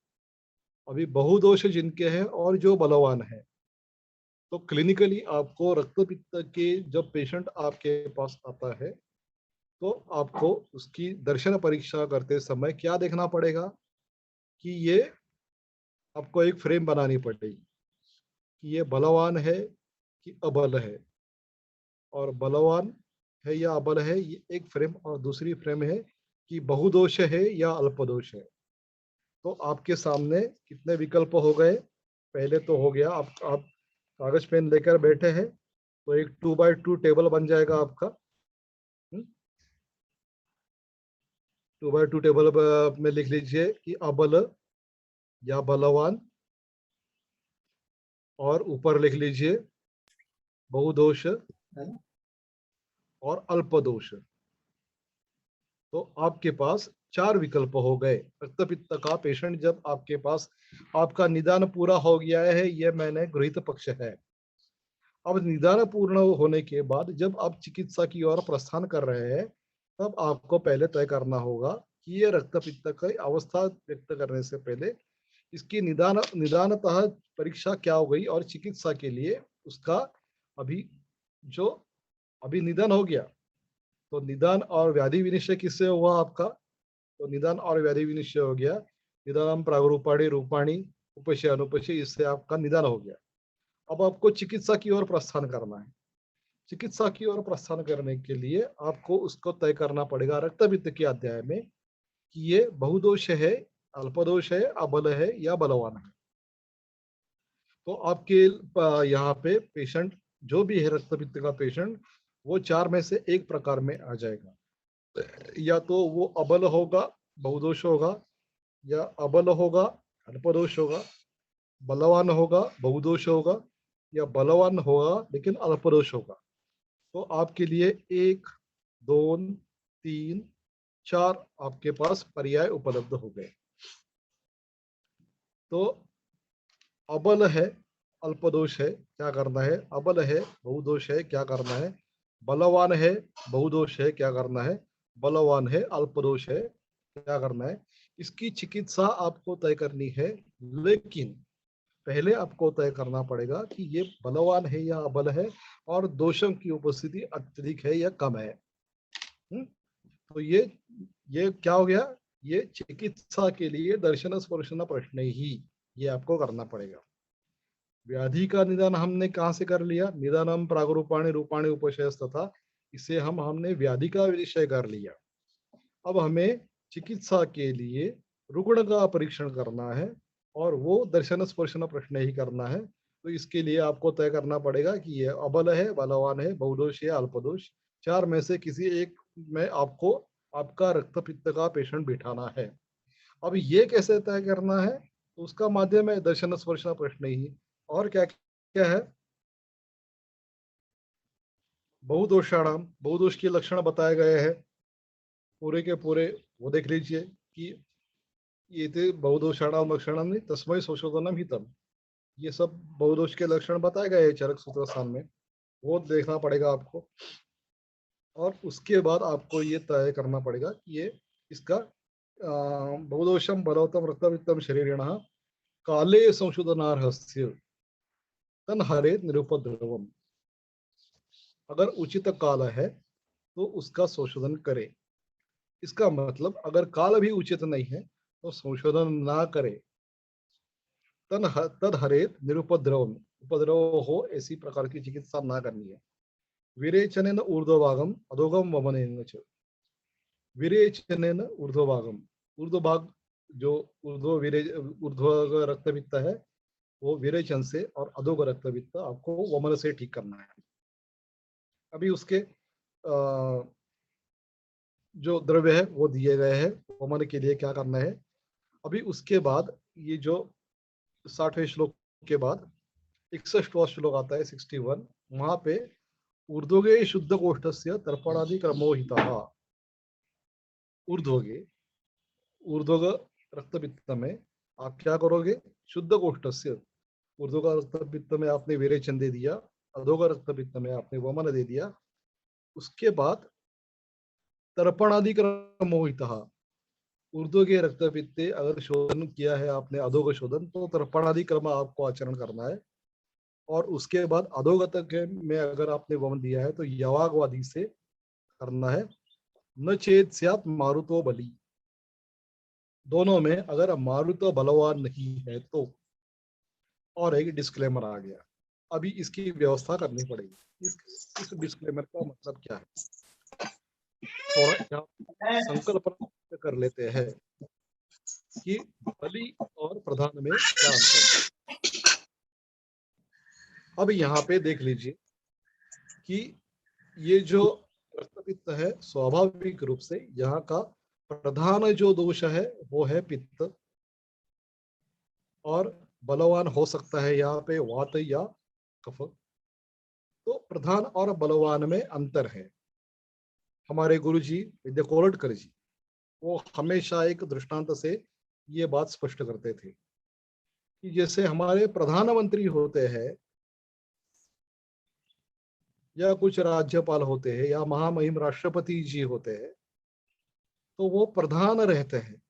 अभी बहुदोष जिनके हैं और जो बलवान है, तो क्लिनिकली आपको रक्त पित्त के जब पेशेंट आपके पास आता है, तो आपको उसकी दर्शन परीक्षा करते समय क्या देखना पड़ेगा कि ये आपको एक फ्रेम बनानी पड़ेगी कि ये बलवान है कि अबल है, और बलवान है या अबल है, ये एक फ्रेम, और दूसरी फ्रेम है कि बहुदोष है या अल्पदोष है। तो आपके सामने कितने विकल्प हो गए? पहले तो हो गया, आप कागज पेन लेकर बैठे हैं, तो एक 2x2 टेबल बन जाएगा आपका। 2x2 टेबल में लिख लीजिए कि अबल या बलवान, और ऊपर लिख लीजिए बहुदोष और अल्पदोष। तो आपके पास 4 विकल्प हो गए। रक्तपित्त का पेशेंट जब आपके पास, आपका निदान पूरा हो गया है, यह मैंने गृहीत पक्ष है। अब निदान पूर्ण होने के बाद जब आप चिकित्सा की ओर प्रस्थान कर रहे हैं, तब आपको पहले तय करना होगा कि ये रक्तपित्त की अवस्था व्यक्त करने से पहले इसकी निदानतः परीक्षा क्या हो गई, और चिकित्सा के लिए उसका अभी जो अभी निदान हो गया, तो निदान और व्याधि विनिश्चय किससे हुआ आपका? तो निदान और व्याधि विनिश्चय हो गया, निदानम प्रागरूपाणी रूपाणी उपशय अनुपशय, इससे आपका निदान हो गया। अब आपको चिकित्सा की ओर प्रस्थान करना है। चिकित्सा की ओर प्रस्थान करने के लिए आपको उसको तय करना पड़ेगा रक्तपित्त के अध्याय में कि ये बहुदोष है, अल्पदोष है, अबल है या बलवान है। तो आपके यहाँ पे पेशेंट जो भी है रक्तपित्त का पेशेंट, वो 4 में से एक प्रकार में आ जाएगा। या तो वो अबल होगा, बहुदोष होगा, या अबल होगा, अल्पदोष होगा, बलवान होगा, बहुदोष होगा, या बलवान होगा लेकिन अल्पदोष होगा। तो आपके लिए 1, 2, 3, 4 आपके पास पर्याय उपलब्ध हो गए। तो अबल है, अल्पदोष है, क्या करना है? अबल है, बहुदोष है, क्या करना है? बलवान है, बहुदोष है, क्या करना है? बलवान है, अल्पदोष है, क्या करना है? इसकी चिकित्सा आपको तय करनी है, लेकिन पहले आपको तय करना पड़ेगा कि ये बलवान है या अबल है, और दोषों की उपस्थिति अत्यधिक है या कम है। तो ये क्या हो गया? ये चिकित्सा के लिए दर्शन स्पर्शन प्रश्न ही ये आपको करना पड़ेगा। व्याधि का निदान हमने कहाँ से कर लिया? निदानम प्रागरूपाणी रूपाणी उपशय तथा, इसे हमने व्याधि का विषय कर लिया। अब हमें चिकित्सा के लिए रुग्ण का परीक्षण करना है, और वो दर्शन स्पर्शन प्रश्न ही करना है। तो इसके लिए आपको तय करना पड़ेगा कि ये अबल है, बलवान है, बहुदोष या अल्पदोष। 4 में से किसी एक में आपको आपका रक्तपित्त का पेशेंट बिठाना है। अब ये कैसे तय करना है? तो उसका माध्यम है दर्शन स्पर्शन प्रश्न ही। और क्या क्या है? बहुदोषाणाम, बहुदोष के लक्षण बताए गए हैं पूरे के पूरे, वो देख लीजिए कि ये थे बहुदोषाणाम लक्षणानि तस्मै संशोधनम हितम। ये सब बहुदोष के लक्षण बताए गए हैं चरक सूत्र स्थान में, वो देखना पड़ेगा आपको। और उसके बाद आपको ये तय करना पड़ेगा कि ये इसका बहुदोषम बलवतम रक्तवित्तम शरीरिणः काले संशोधनार्हस्य तन हरे निरुपद्रवम। अगर उचित काल है तो उसका संशोधन करे। इसका मतलब अगर काल भी उचित नहीं है तो संशोधन ना करे। तद हरेत निरुपद्रव, उपद्रव हो ऐसी प्रकार की चिकित्सा ना करनी है। विरेचनेन ऊर्ध्वभागम अधोगम वमनेन च। विरेचनेन ऊर्ध्वभागम, ऊर्ध्वभाग जो ऊर्ध्व रक्तपित्त है, वो विरेचन से और अधोग रक्तपित्त आपको वमन से ठीक करना है। अभी उसके जो द्रव्य है वो दिए गए हैं, वमन के लिए क्या करना है। अभी उसके बाद ये जो 60वें श्लोक के बाद 61वां श्लोक आता है 61, वहां पे ऊर्ध्वगे शुद्ध कोष्ठस्य तर्पणादि क्रमोहितः। ऊर्ध्वगे, ऊर्ध्वग रक्तपित्त में आप क्या करोगे? शुद्ध कोष्ठस्य, ऊर्ध्वग रक्तपित्त में आपने विरेचन दे दिया, अधोग रक्तपित्त में आपने वमन दे दिया, उसके बाद तर्पणादिक्रम मोहितः, ऊर्ध्व के रक्तपित्ते अगर शोधन किया है आपने, अधोगत शोधन, तो तर्पणादिक्रम आपको आचरण करना है। और उसके बाद अधोगत के में अगर आपने वमन दिया है तो यवागवादी से करना है। न चेत स्यात् मारुतो बली, दोनों में अगर मारुतो बलवान नहीं है तो। और एक डिस्क्लेमर आ गया, अभी इसकी व्यवस्था करनी पड़ेगी। इस डिस्क्लेमर का मतलब क्या है, थोड़ा यहाँ संकल्प कर लेते हैं कि बलि और प्रधान में क्या अंतर है। अब यहाँ पे देख लीजिए कि ये जो रक्तपित्त है, स्वाभाविक रूप से यहाँ का प्रधान जो दोष है वो है पित्त, और बलवान हो सकता है यहाँ पे वात या कफ। तो प्रधान और बलवान में अंतर है। हमारे गुरु जी विद्या कोलटकर जी, वो हमेशा एक दृष्टांत से ये बात स्पष्ट करते थे कि जैसे हमारे प्रधानमंत्री होते हैं या कुछ राज्यपाल होते हैं या महामहिम राष्ट्रपति जी होते हैं, तो वो प्रधान रहते हैं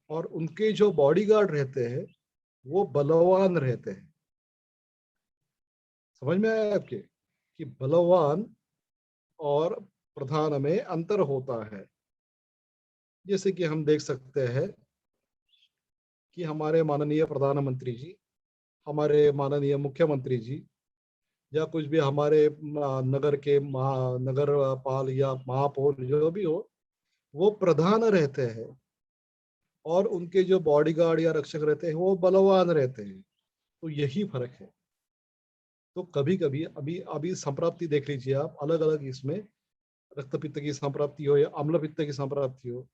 और उनके जो बॉडीगार्ड रहते हैं वो बलवान रहते हैं। समझ में आया आपके कि बलवान और प्रधान में अंतर होता है। जैसे कि हम देख सकते हैं कि हमारे माननीय प्रधानमंत्री जी, हमारे माननीय मुख्यमंत्री जी, या कुछ भी हमारे नगर के नगर पाल या महापौर जो भी हो, वो प्रधान रहते हैं और उनके जो बॉडीगार्ड या रक्षक रहते हैं वो बलवान रहते हैं। तो यही फर्क है। तो कभी कभी अभी अभी संप्राप्ति देख लीजिए आप, अलग अलग इसमें रक्तपित्त की संप्राप्ति हो या अम्ल पित्त की संप्राप्ति हो,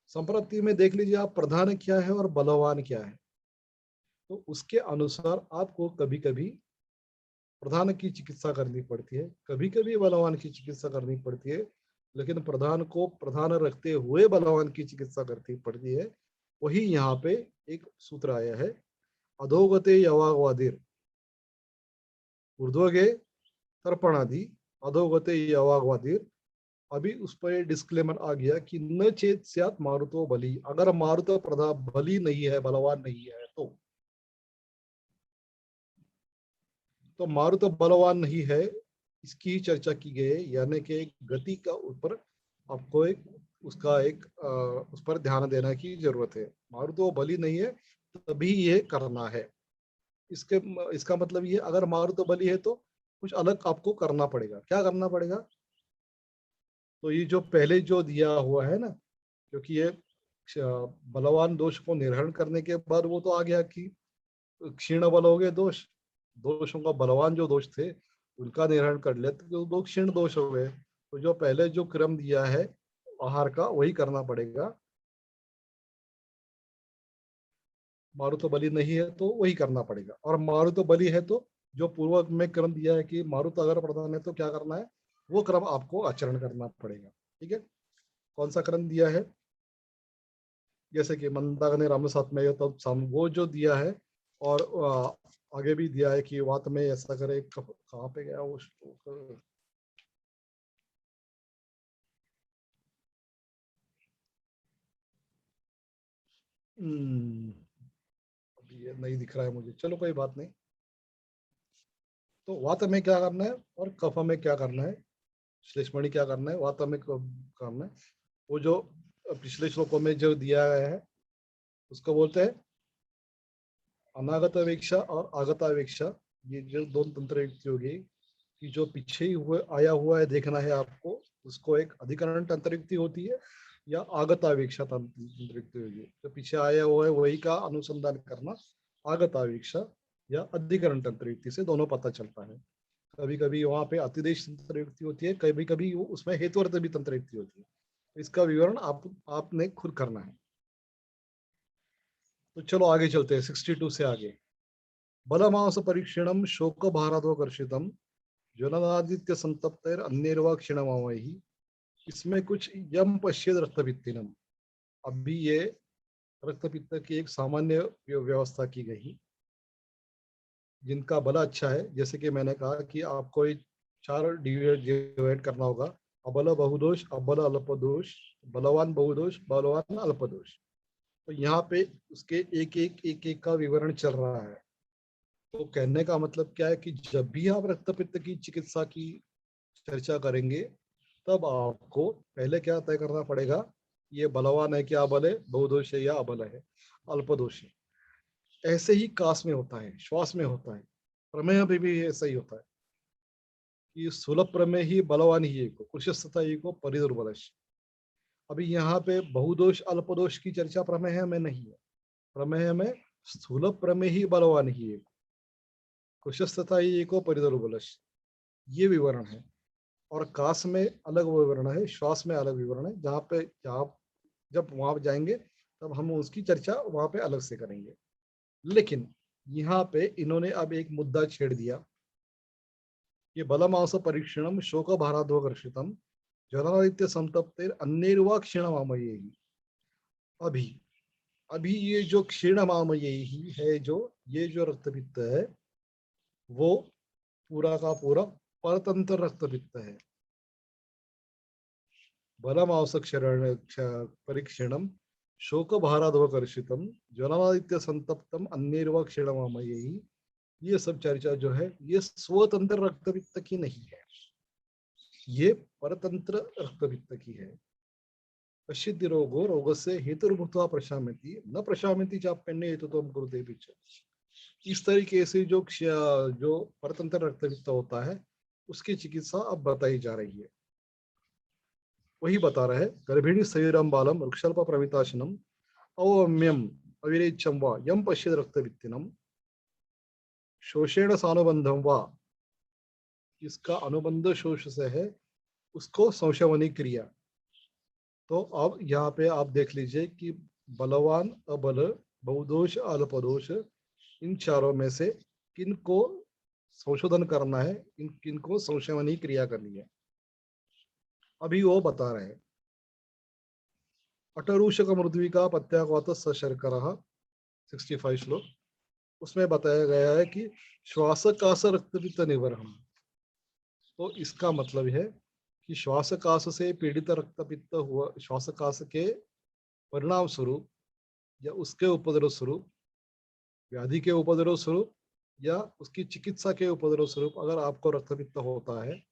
संप्राप्ति में देख लीजिए आप प्रधान क्या है और बलवान क्या है। तो उसके अनुसार आपको कभी कभी प्रधान की चिकित्सा करनी पड़ती है, कभी कभी बलवान की चिकित्सा करनी पड़ती है, लेकिन प्रधान को प्रधान रखते हुए बलवान की चिकित्सा करनी पड़ती है। वही यहाँ पे एक सूत्र आया है, अधोगते यवागवादिर, ऊर्ध्वगे तर्पणादि, अधोगते यवागवादिर। अभी उस पर डिस्क्लेमर आ गया कि न चेत स्यात् मारुतो बली, अगर मारुत प्रधा बली नहीं है, बलवान नहीं है तो मारुत बलवान नहीं है, इसकी चर्चा की गई है। यानी कि गति का ऊपर आपको एक उसका एक उस पर ध्यान देना की जरूरत है। मारुतो बली नहीं है तभी ये करना है। इसके इसका मतलब ये, अगर मारुतो बली है तो कुछ अलग आपको करना पड़ेगा। क्या करना पड़ेगा? तो ये जो पहले जो दिया हुआ है ना, क्योंकि ये बलवान दोष को निर्हरण करने के बाद वो तो आ गया कि क्षीण बल हो गए दोष, दोषों का बलवान जो दोष थे उनका निर्हरण कर ले तो दो क्षीण दोष हो गए। तो जो पहले जो क्रम दिया है आहार का वही करना पड़ेगा। मारुतो बलि नहीं है तो वही करना पड़ेगा, और मारुतो बलि है तो जो पूर्व में क्रम दिया है कि मारुत अगर प्रधान है तो क्या करना है, वो क्रम आपको आचरण करना पड़ेगा। ठीक है, कौन सा क्रम दिया है? जैसे कि मंदाग्नि राम साथ में तो वो जो दिया है, और आगे भी दिया है कि वात में ऐसा करे। कहाँ पे गया वो श्लोक? अभी ये नहीं दिख रहा है मुझे, चलो कोई बात नहीं। तो वात में क्या करना है और कफ में क्या करना है, श्लेष्मणि क्या करना है, वात में करना है। वो जो पिछले श्लोकों में जो दिया गया है उसको बोलते हैं अनागत अवेक्षा और आगत अवेक्षा। ये जो दोनों तंत्र युक्ति होगी कि जो पीछे ही हुए आया हुआ है देखना है आपको, उसको एक अधिकरण तंत्र युक्ति होती है या आगत अवेक्षा तंत्र युक्ति होगी। जो पीछे आया हुआ है वही का अनुसंधान करना आगत अवेक्षा या अधिकरण तंत्र युक्ति से दोनों पता चलता है। कभी कभी वहां पे अतिदेश तंत्र युक्ति होती है, कभी कभी उसमें हेतु अर्थ भी तंत्र युक्ति होती है। इसका विवरण आपने खुद करना है। तो चलो आगे चलते हैं 62 से आगे। बलमांस परीक्षणम शोक भारादोकर्षितम ज्वलनादित्य संतप्तर अन्यर्वा क्षीणमामयी। इसमें कुछ यम पश्येद रक्तपित्तिनम। अभी ये रक्तपित्त की एक सामान्य व्यवस्था की गई। जिनका बल अच्छा है, जैसे कि मैंने कहा कि आपको 4 डिवाइड करना होगा। अबल बहुदोष, अबल अल्पदोष, बलवान बहुदोष, बलवान अल्पदोष। तो यहाँ पे उसके एक एक का विवरण चल रहा है। तो कहने का मतलब क्या है कि जब भी आप रक्तपित्त की चिकित्सा की चर्चा करेंगे, तब आपको पहले क्या तय करना पड़ेगा, ये बलवान है क्या, अबल है, बहुदोष है या अबल है, अल्पदोष है। ऐसे ही कास में होता है, श्वास में होता है, प्रमेय में भी ऐसा ही होता है कि सुलभ प्रमेय ही बलवान ही को कुशस्थता ही को परिदुर्बलश। अभी यहाँ पे बहुदोष अल्पदोष की चर्चा प्रमेय में नहीं है। प्रमेय में स्थूल प्रमेय ही बलवान ही एक, कुशस्थता ही एक परिदुर्बलश, ये विवरण है। और कास में अलग विवरण है, श्वास में अलग विवरण है। जहाँ पे जब वहां जाएंगे तब हम उसकी चर्चा वहां पे अलग से करेंगे। लेकिन यहाँ पे इन्होंने अब एक मुद्दा छेड़ दिया, ये बलमांस परीक्षणम शोक भाराध्वकर्षितम ज्वलनादित्य संतप्तेर अन्यर्वा क्षीणमामयेहि। अभी अभी ये जो क्षीणमामयेहि है, जो ये जो रक्तपित्त है, वो पूरा का पूरा परतंत्र रक्तपित्त है। बलमांस परीक्षणम शोक भाराध्वकर्षितम ज्वलनादित्य संतप्तम अन्यर्वा क्षीणमामयेहि, ये सब चर्चा जो है ये स्वतंत्र रक्तपित्त की नहीं है, ये परतंत्र रक्तपित्त की है। पश्यति रोगो रोगस्य हेतुर्भूत्वा प्रशाम्यति न प्रशाम्यति चाप्यन्य हेतुत्वं कुरुते पिच। इस तरीके से जो परतंत्र रक्तपित्त होता है, उसकी चिकित्सा अब बताई जा रही है। वही बता रहे हैं, गर्भिणी शरीरम बालम वृक्षल्प प्रमिताशनम अवम्यम अविरेचम वा यम पश्येद रक्तपित्तिनम शोषेण सानुबंधम वा, इसका अनुबंध शोष से है, उसको संशयवनी क्रिया। तो अब यहाँ पे आप देख लीजिए कि बलवान अबल बहुदोष अल्पदोष, इन चारों में से किनको संशोधन करना है, इन किनको संशयवनी क्रिया करनी है, अभी वो बता रहे हैं। अटरूषक मृद्विका पत्याघात सशर्कर 65 श्लोक, उसमें बताया गया है कि श्वासकाश रक्तपित्त निवारण। तो इसका मतलब है कि श्वासकाश से पीड़ित रक्तपित्त हुआ, श्वासकाश के परिणाम स्वरूप या उसके उपद्रव स्वरूप, व्याधि के उपद्रव स्वरूप या उसकी चिकित्सा के उपद्रव स्वरूप अगर आपको रक्तपित्त होता है,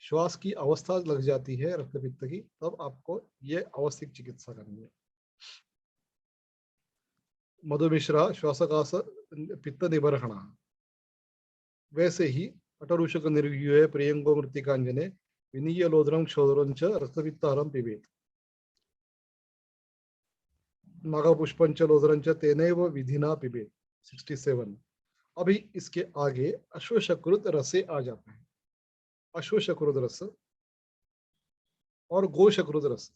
श्वास की अवस्था लग जाती है रक्तपित्त की, तब आपको ये अवस्थिक चिकित्सा करनी है। मधुमिश्रा श्वासकाश पित्त निबर्हण। वैसे ही अटरूषक निर्व्यूय प्रियंगो मृतिकांजने विनीय लोद्रम क्षोद्रम च रक्तपित्तहरम पिबेत नागपुष्पंच लोद्रंच तेनैव विधिना पिबेत 67। अभी इसके आगे अश्वशकृत रसे आ जाता है। अश्वशकृत रस और गोशकृत रस,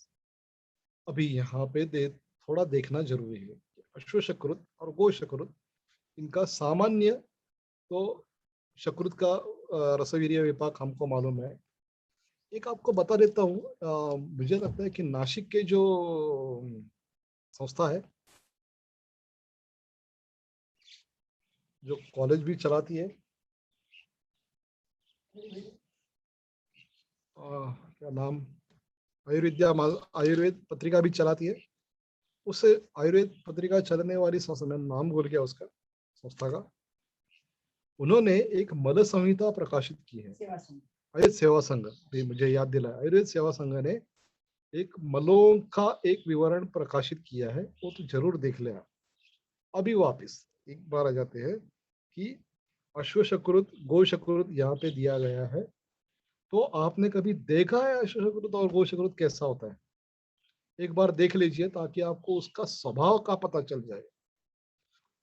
अभी यहाँ पे थोड़ा देखना जरूरी है। अश्वशकृत और गोशकृत, इनका सामान्य तो शकृत का रसवीर्य विपाक हमको मालूम है। एक आपको बता देता हूँ, मुझे लगता है कि नासिक के जो संस्था है, जो कॉलेज भी चलाती है, क्या नाम, आयुर्वेद पत्रिका भी चलाती है। उस आयुर्वेद पत्रिका चलने वाली संस्था, मैं नाम भूल गया उसका संस्था का, उन्होंने एक मल संहिता प्रकाशित की है। आयुर्वेद सेवा संघ, मुझे याद दिला, आयुर्वेद सेवा संघ ने एक मलों का एक विवरण प्रकाशित किया है, वो तो जरूर देख ले आप। अभी वापस एक बार आ जाते हैं कि अश्वशकृत गोशकृत यहाँ पे दिया गया है। तो आपने कभी देखा है अश्वशकृत और गोशकृत कैसा होता है? एक बार देख लीजिए ताकि आपको उसका स्वभाव का पता चल जाए।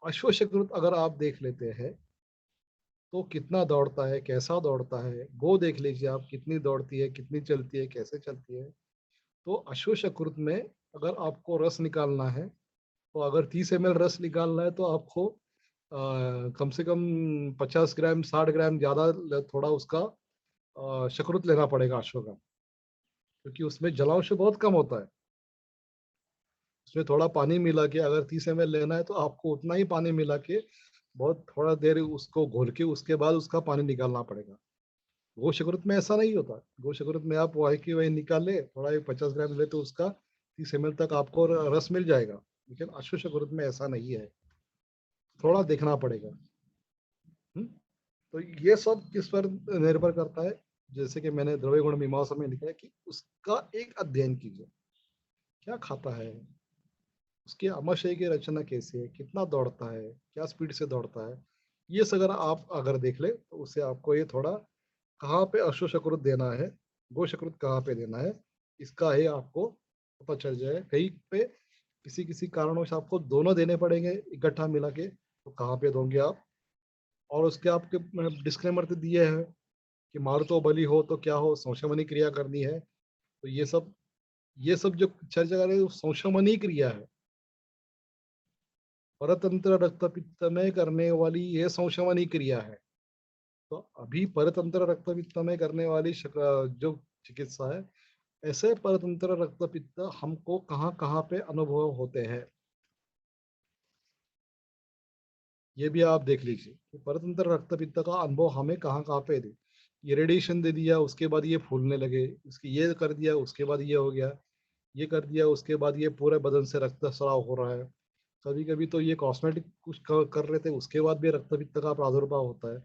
अश्वशकृत अगर आप देख लेते हैं तो कितना दौड़ता है, कैसा दौड़ता है। गो देख लीजिए आप, कितनी दौड़ती है, कितनी चलती है, कैसे चलती है। तो अश्वशकृत में अगर आपको रस निकालना है, तो अगर 30 ml रस निकालना है, तो आपको कम से कम 50 ग्राम 60 ग्राम ज्यादा थोड़ा उसका शकृत लेना पड़ेगा अश्व का, क्योंकि उसमें जलांश बहुत कम होता है। उसमें थोड़ा पानी मिला के अगर 30 ml लेना है, तो आपको उतना ही पानी मिला के बहुत थोड़ा देर उसको घोल के उसके बाद उसका पानी निकालना पड़ेगा। गो शकुरत में ऐसा नहीं होता। गो शकुरत में आप वही की वही निकाल ले, थोड़ा 50 ग्राम ले तो उसका 30 ml तक आपको रस मिल जाएगा। लेकिन अश्व शकुरत में ऐसा नहीं है, थोड़ा देखना पड़ेगा। हम्म? तो ये सब किस पर निर्भर करता है? जैसे कि मैंने द्रव्य गुण मीमांसा में लिखा है कि उसका एक अध्ययन कीजिए, क्या खाता है, उसके आमाशय की रचना कैसी है, कितना दौड़ता है, क्या स्पीड से दौड़ता है। ये सब अगर आप देख ले तो उससे आपको ये थोड़ा कहाँ पे अश्व शकुरत देना है, गो शकुरत कहाँ पे देना है, इसका ही आपको पता चल जाए। कहीं पे किसी किसी कारणों से आपको दोनों देने पड़ेंगे इकट्ठा मिला के, तो कहाँ पे दोगे आप? और उसके आपके डिस्क्लेमर तो दिए हैं कि मारुतो बलि हो तो क्या हो, संशमनी क्रिया करनी है। तो ये सब जो चर्चा कर रहे हैं वो संशमनी क्रिया है। परतंत्र रक्त पित्त में करने वाली ये संशमनी क्रिया है। तो अभी परतंत्र रक्त पित्त में करने वाली जो चिकित्सा है, ऐसे परतंत्र रक्त पित्त हमको कहाँ कहाँ पे अनुभव होते हैं, ये भी आप देख लीजिए कि परतंत्र रक्त पित्त का अनुभव हमें कहाँ कहाँ पे दे। ये रेडिएशन दे दिया उसके बाद ये फूलने लगे, इसकी ये कर दिया उसके बाद ये हो गया, ये कर दिया उसके बाद ये पूरे बदन से रक्त स्राव हो रहा है। कभी कभी तो ये कॉस्मेटिक कुछ कर रहे थे उसके बाद भी रक्त पित्त का प्रादुर्भाव होता है।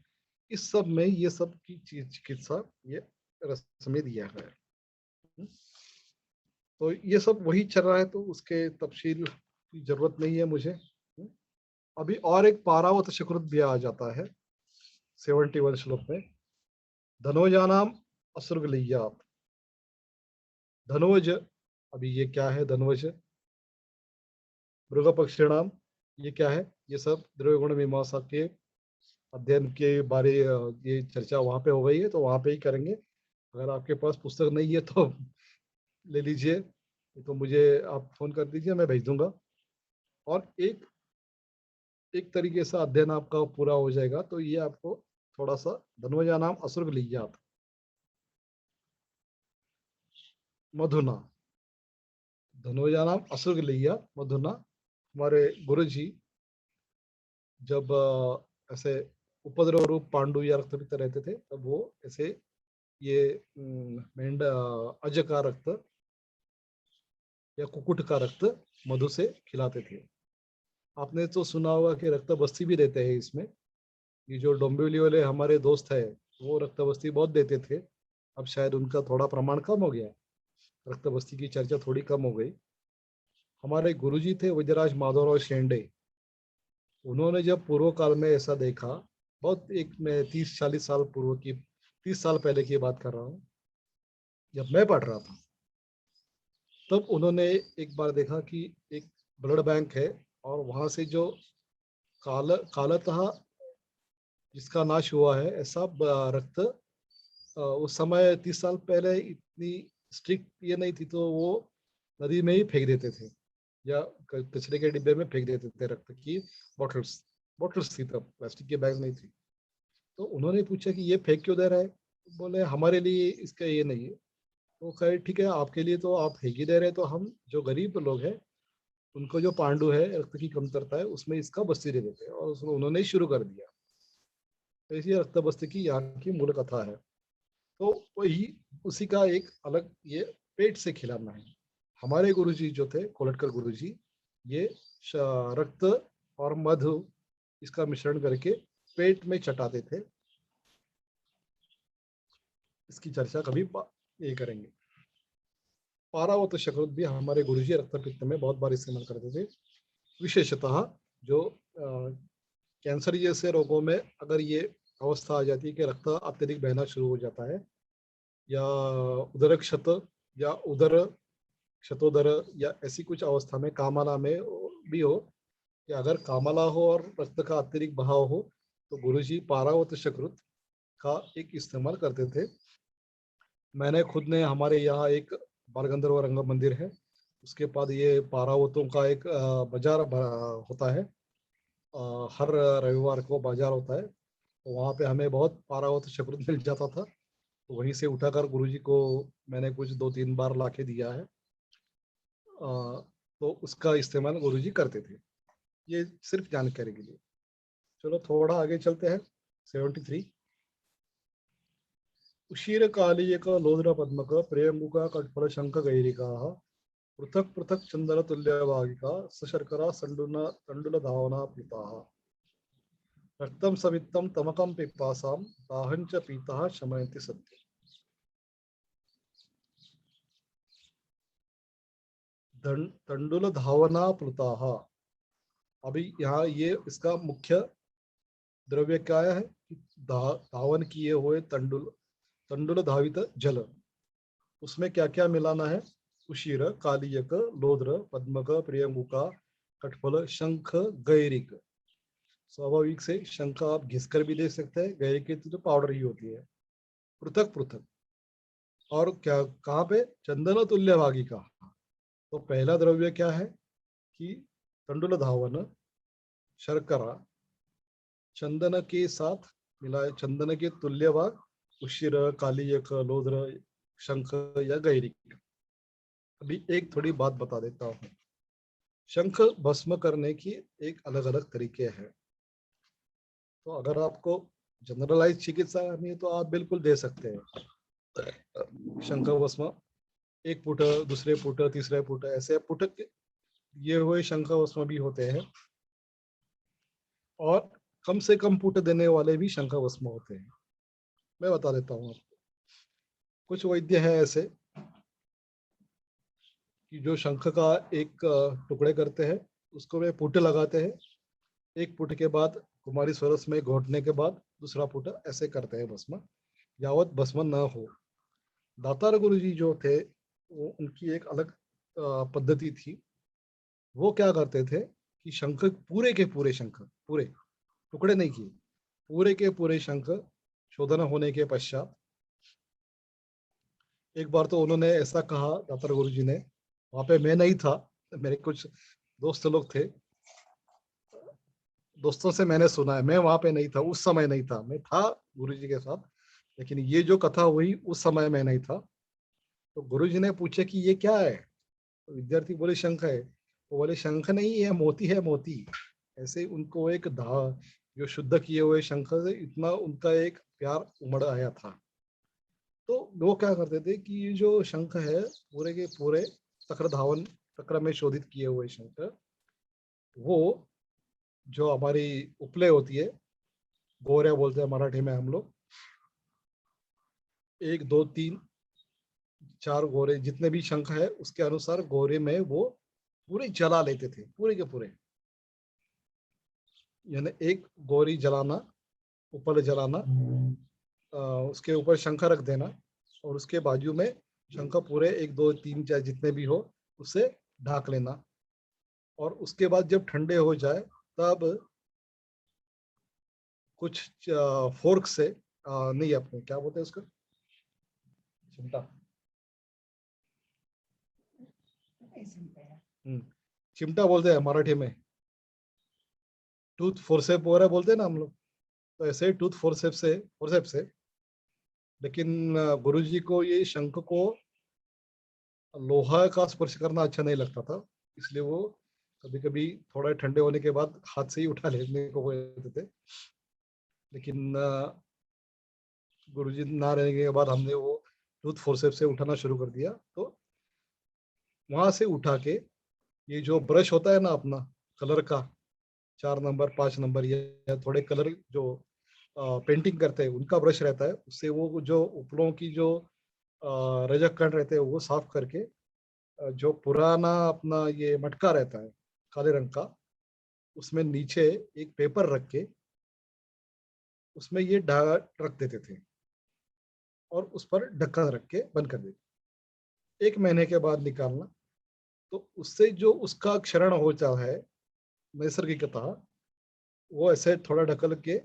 इस सब में ये सब की चीज चिकित्सा ये रस्में दिया है। तो ये सब वही चल रहा है, तो उसके तफसील की जरूरत नहीं है मुझे। अभी और एक पारावत शकृत भी आ जाता है 71 श्लोक में। धनोजानाम असुरगलियात। धनोज, अभी ये क्या है धनोज? मृग पक्षिणाम, ये क्या है? ये सब द्रव्य गुण मीमांसा के अध्ययन के बारे ये चर्चा वहां पे हो गई है, तो वहां पे ही करेंगे। अगर आपके पास पुस्तक नहीं है तो ले लीजिए, तो मुझे आप फोन कर दीजिए, मैं भेज दूंगा। और एक एक तरीके से अध्ययन आपका पूरा हो जाएगा। तो ये आपको थोड़ा सा धनवजा नाम असुर लिया था। मधुना, धनवजा नाम असुर लिया मधुना। हमारे गुरु जी जब ऐसे उपद्रव रूप पांडु या रक्तपित रहते थे, तब वो ऐसे ये मेंढ अज का रक्त या कुकुट का रक्त मधु से खिलाते थे। आपने तो सुना होगा कि रक्त बस्ती भी देते हैं इसमें। ये जो डोंबिवली वाले हमारे दोस्त है, वो रक्त बस्ती बहुत देते थे। अब शायद उनका थोड़ा प्रमाण कम हो गया, रक्त बस्ती की चर्चा थोड़ी कम हो गई। हमारे गुरुजी थे विजयराज माधवराव शेंडे। उन्होंने जब पूर्व काल में ऐसा देखा, बहुत एक मैं 30-40 साल पूर्व की, 30 साल पहले की बात कर रहा हूँ, जब मैं पढ़ रहा था, तब उन्होंने एक बार देखा कि एक ब्लड बैंक है और वहां से जो कालतः जिसका नाश हुआ है, ऐसा रक्त उस समय 30 साल पहले इतनी स्ट्रिक्ट ये नहीं थी, तो वो नदी में ही फेंक देते थे या कचरे के डिब्बे में फेंक देते थे रक्त की बॉटल्स। बॉटल्स थी तब, प्लास्टिक के बैग नहीं थी। तो उन्होंने पूछा कि ये फेंक क्यों दे रहा है? बोले हमारे लिए इसका ये नहीं है। तो कहे ठीक है, आपके लिए तो आप फेंक ही दे रहे हैं, तो हम जो गरीब लोग हैं उनको जो पांडु है, रक्त की कमतरता है, उसमें इसका बस्ती दे देते हैं। और उन्होंने ही शुरू कर दिया। तो इसी रक्त बस्ती की यहाँ की मूल कथा है। तो वही उसी का एक अलग ये पेट से खिलाना है। हमारे गुरुजी जो थे कोलटकर गुरुजी, ये रक्त और मधु इसका मिश्रण करके पेट में चटाते थे। इसकी चर्चा कभी ये करेंगे। पारावत शकृत भी हमारे गुरुजी रक्त पित्त में बहुत बार इस्तेमाल करते थे। विशेषतः जो कैंसर जैसे रोगों में अगर ये अवस्था आ जाती है कि रक्त अत्यधिक बहना शुरू हो जाता है, या उदर क्षत या उदर क्षतोदर, या ऐसी कुछ अवस्था में कामला में भी हो, कि अगर कामला हो और रक्त का अत्यधिक बहाव हो, तो गुरुजी पारावत शकृत का एक इस्तेमाल करते थे। मैंने खुद ने, हमारे यहाँ एक बालगंधर्व रंग मंदिर है, उसके बाद ये पारावतों का एक बाजार होता है। हर रविवार को बाजार होता है, तो वहाँ पे हमें बहुत पारावत शकृत मिल जाता था। तो वहीं से उठाकर गुरुजी को मैंने कुछ 2-3 बार लाके दिया है। तो उसका इस्तेमाल गुरुजी करते थे। ये सिर्फ जानकारी के लिए। चलो थोड़ा आगे चलते हैं। 73, उशीर कालीयक लोद्र पद्मक प्रियंगुक कटफल शंख गैरिका पृथक पृथक चंदन तुल्यवागिका सशर्करा तंडुल धावना पिता रक्तम सवित्तम तमकम पिपासाम दाहंच पीता शमयति सत्य। तंडुल धावना प्लुताः। अभी यहाँ ये इसका मुख्य द्रव्य क्या है कि धावन किए हुए तंडुल, तंडुल धावित जल, उसमें क्या क्या मिलाना है? उशीर कालियक लोद्र पद्मक प्रियंगुका कटफल शंख गैरिक। स्वाभाविक से शंख आप घिसकर भी दे सकते हैं, गैरिक की तो पाउडर ही होती है। पृथक पृथक और क्या कहाँ पे? चंदन तुल्य भागी का। तो पहला द्रव्य क्या है कि तंडुल धावन शर्करा चंदन के साथ मिलाए, चंदन के तुल्य भाग उशिर कालियक लोद्र शंख या गैरिक। अभी एक थोड़ी बात बता देता हूँ। शंख भस्म करने की एक अलग अलग तरीके हैं। तो अगर आपको जनरलाइज चिकित्सा करनी है तो आप बिल्कुल दे सकते हैं शंख भस्म। एक पुट, दूसरे पुट, तीसरे पुट, ऐसे पुट ये हुए शंख भस्म भी होते हैं, और कम से कम पुट देने वाले भी शंख भस्म होते हैं। मैं बता देता हूँ आपको। कुछ वैद्य है ऐसे कि जो शंख का एक टुकड़े करते हैं, उसको वे पुट लगाते हैं। एक पुट के बाद कुमारी स्वरस में घोटने के बाद दूसरा पुट, ऐसे करते हैं भस्म, यावत भस्म न हो। दातार गुरु जी जो थे, वो उनकी एक अलग पद्धति थी। वो क्या करते थे कि शंख, पूरे के पूरे शंख, पूरे टुकड़े नहीं किए, पूरे के पूरे शंख शोधन होने के पश्चात, एक बार तो उन्होंने ऐसा कहा दातार गुरु जी ने, वहां पे मैं नहीं था, मेरे कुछ दोस्त लोग थे, दोस्तों से मैंने सुना है, मैं वहां पे नहीं था, उस समय नहीं था, मैं था गुरु जी के साथ, लेकिन ये जो कथा हुई उस समय मैं नहीं था। तो गुरु जी ने पूछे कि ये क्या है? तो विद्यार्थी बोले शंख है। तो बोले शंख नहीं है, मोती है, मोती। ऐसे उनको एक जो शुद्ध किए हुए शंख से इतना उनका एक प्यार उमड़ आया था। तो वो क्या करते थे कि ये जो शंख है, पूरे के पूरे चक्र धावन, चक्र में शोधित किए हुए शंख, वो जो हमारी उपले होती है, गोरिया बोलते हैं मराठी में हम लोग, एक दो तीन चार गोरे जितने भी शंख है उसके अनुसार गोरे में वो पूरे जला लेते थे, पूरे के पूरे। यानी एक गोरी जलाना, ऊपर जलाना, उसके ऊपर शंख रख देना, और उसके बाजू में शंख पूरे एक दो तीन चार जितने भी हो उससे ढाक लेना। और उसके बाद जब ठंडे हो जाए तब कुछ फोर्क से, नहीं अपने क्या बोलते हैं उसका, चिमटा, चिमटा बोलते हैं मराठी में, टूथ फोर्सेप वगैरह बोलते हैं ना हम लोग, तो ऐसे टूथ फोर्सेप से। लेकिन गुरुजी को ये शंख को लोहा का स्पर्श करना अच्छा नहीं लगता था, इसलिए वो कभी कभी थोड़ा ठंडे होने के बाद हाथ से ही उठा लेने को बोलते थे। लेकिन गुरुजी ना रहने के बाद हमने वो टूथ फोर्सेप से उठाना शुरू कर दिया। तो वहां से उठा के ये जो ब्रश होता है ना अपना कलर का, 4 नंबर 5 नंबर, या थोड़े कलर जो पेंटिंग करते हैं उनका ब्रश रहता है, उससे वो जो उपलों की जो रजक कण रहते हैं वो साफ करके, जो पुराना अपना ये मटका रहता है काले रंग का, उसमें नीचे एक पेपर रख के उसमें ये रख देते थे, और उस पर ढक्कन रख के बंद कर देते। 1 महीने के बाद निकालना, तो उससे जो उसका क्षरण होता है नैसर्गिकता, वो ऐसे थोड़ा ढकल के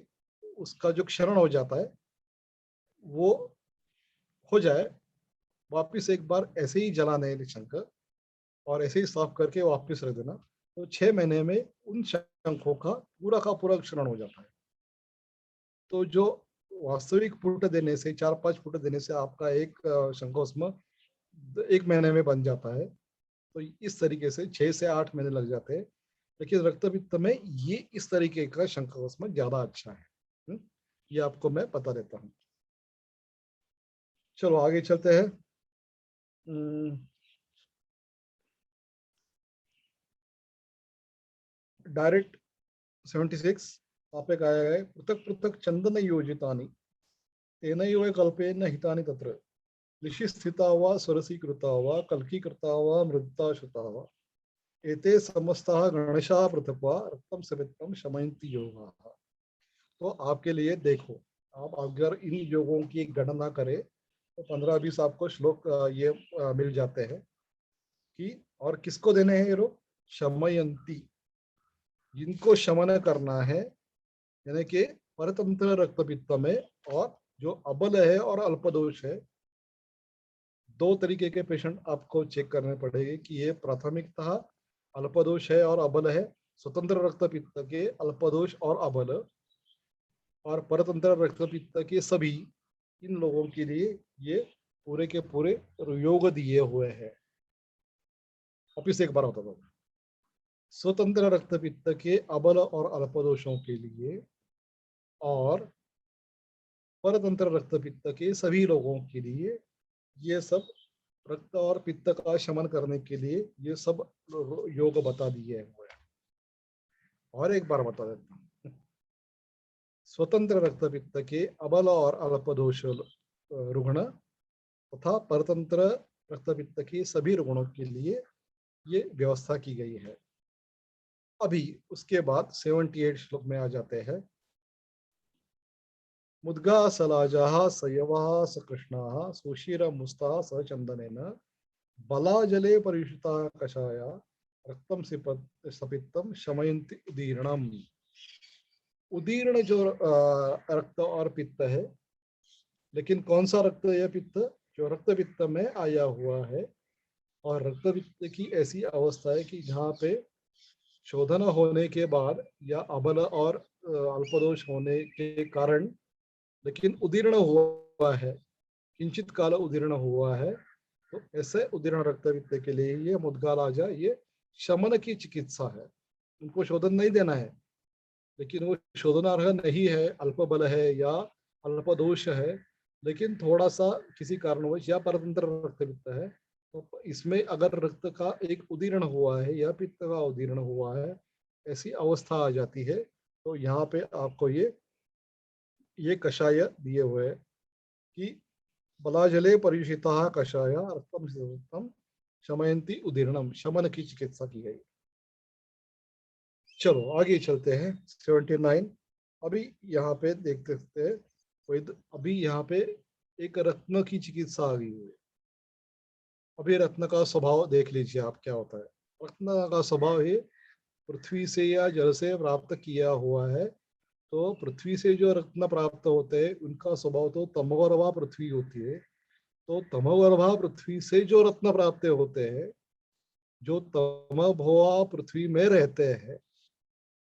उसका जो क्षरण हो जाता है वो हो जाए, वापिस एक बार ऐसे ही जला नए शंख, और ऐसे ही साफ करके वापस रख देना, तो 6 महीने में उन शंखों का पूरा क्षरण हो जाता है। तो जो वास्तविक फुट देने से, 4-5 फुट देने से आपका एक शंखोस्म 1 महीने में बन जाता है। तो इस तरीके से 6 से 8 महीने लग जाते हैं। लेकिन रक्तपित्त में ये इस तरीके का शंखोस्म ज्यादा अच्छा है। ये आपको मैं बता देता हूँ। चलो आगे चलते हैं। डायरेक्ट 76 आपे काय आहे, पृथक पृथक चंदन योजितानि तेनैव कल्पेन हितानि तत्र ऋषिस्थिता वा सरसीकृता वा कल्कीकृता वा मृता श्रुता वा एते समस्ताः गणेशः पृथक् वा रक्तं समित्तं शमयन्ति योगाः। तो आपके लिए देखो, आप अगर इन योगों की गणना करें तो 15-20 आपको श्लोक ये मिल जाते हैं कि, और किसको देने हैं ये लोग, शमयंती, जिनको शमन करना है, यानी कि परतंत्र रक्तपित्त में, और जो अबल है और अल्पदोष है, दो तरीके के पेशेंट आपको चेक करने पड़ेंगे कि ये प्राथमिकता अल्पदोष है और अबल है, स्वतंत्र रक्तपित्त के अल्पदोष और अबल, और परतंत्र रक्तपित्त के सभी, इन लोगों के लिए ये पूरे के पूरे योग दिए हुए हैं। वापिस एक बार बता दो, स्वतंत्र रक्तपित्त के अबल और अल्पदोषों के लिए और परतंत्र रक्तपित्त के सभी लोगों के लिए ये सब रक्त और पित्त का शमन करने के लिए ये सब योग बता दिए हुए हैं। और एक बार बता देता हूँ, स्वतंत्र रक्तपित्त के अबल और अल्पदोष रुग्ण तथा परतंत्र रक्तपित्त के सभी रुग्णों के लिए ये व्यवस्था की गई है। अभी उसके बाद 78 श्लोक में आ जाते हैं। मुद्गा सलाजाः सयवः सकृष्णाः सुशीर मुस्ता स चंदनेन बलाजले परियुषिता कषाया रक्तम सपित्तम शमयन्ति उदीर्णम। उदीर्ण जो रक्त और पित्त है, लेकिन कौन सा रक्त या पित्त, जो रक्त पित्त में आया हुआ है, और रक्त पित्त की ऐसी अवस्था है कि जहाँ पे शोधन होने के बाद या अबल और अल्पदोष होने के कारण, लेकिन उदीर्ण हुआ है, किंचित काल उदीर्ण हुआ है, तो ऐसे उदीर्ण रक्तपित्त के लिए ये मुद्गालाजा ये शमन की चिकित्सा है। उनको शोधन नहीं देना है, लेकिन वो शोधनार्ह नहीं है, अल्प बल है या अल्पदोष है, लेकिन थोड़ा सा किसी कारणवश या परतंत्र रक्तपित्त है, तो इसमें अगर रक्त का एक उदीर्ण हुआ है या पित्त का उदीर्ण हुआ है, ऐसी अवस्था आ जाती है, तो यहाँ पे आपको ये कषाय दिए हुए है कि बलाजले परियुषिता कषाय रक्तम शमयंती उदीर्णम, शमन की चिकित्सा की गई। चलो आगे चलते हैं। 79 अभी यहाँ पे देखते हैं, अभी यहाँ पे एक रत्न की चिकित्सा आ गई है। अभी रत्न का स्वभाव देख लीजिए आप क्या होता है। रत्न का स्वभाव है पृथ्वी से या जल से प्राप्त किया हुआ है, तो पृथ्वी से जो रत्न प्राप्त होते हैं उनका स्वभाव तो तमोगर्भा पृथ्वी होती है, तो तमोगर्भा पृथ्वी से जो रत्न प्राप्त होते हैं, जो तमोभवा पृथ्वी में रहते हैं,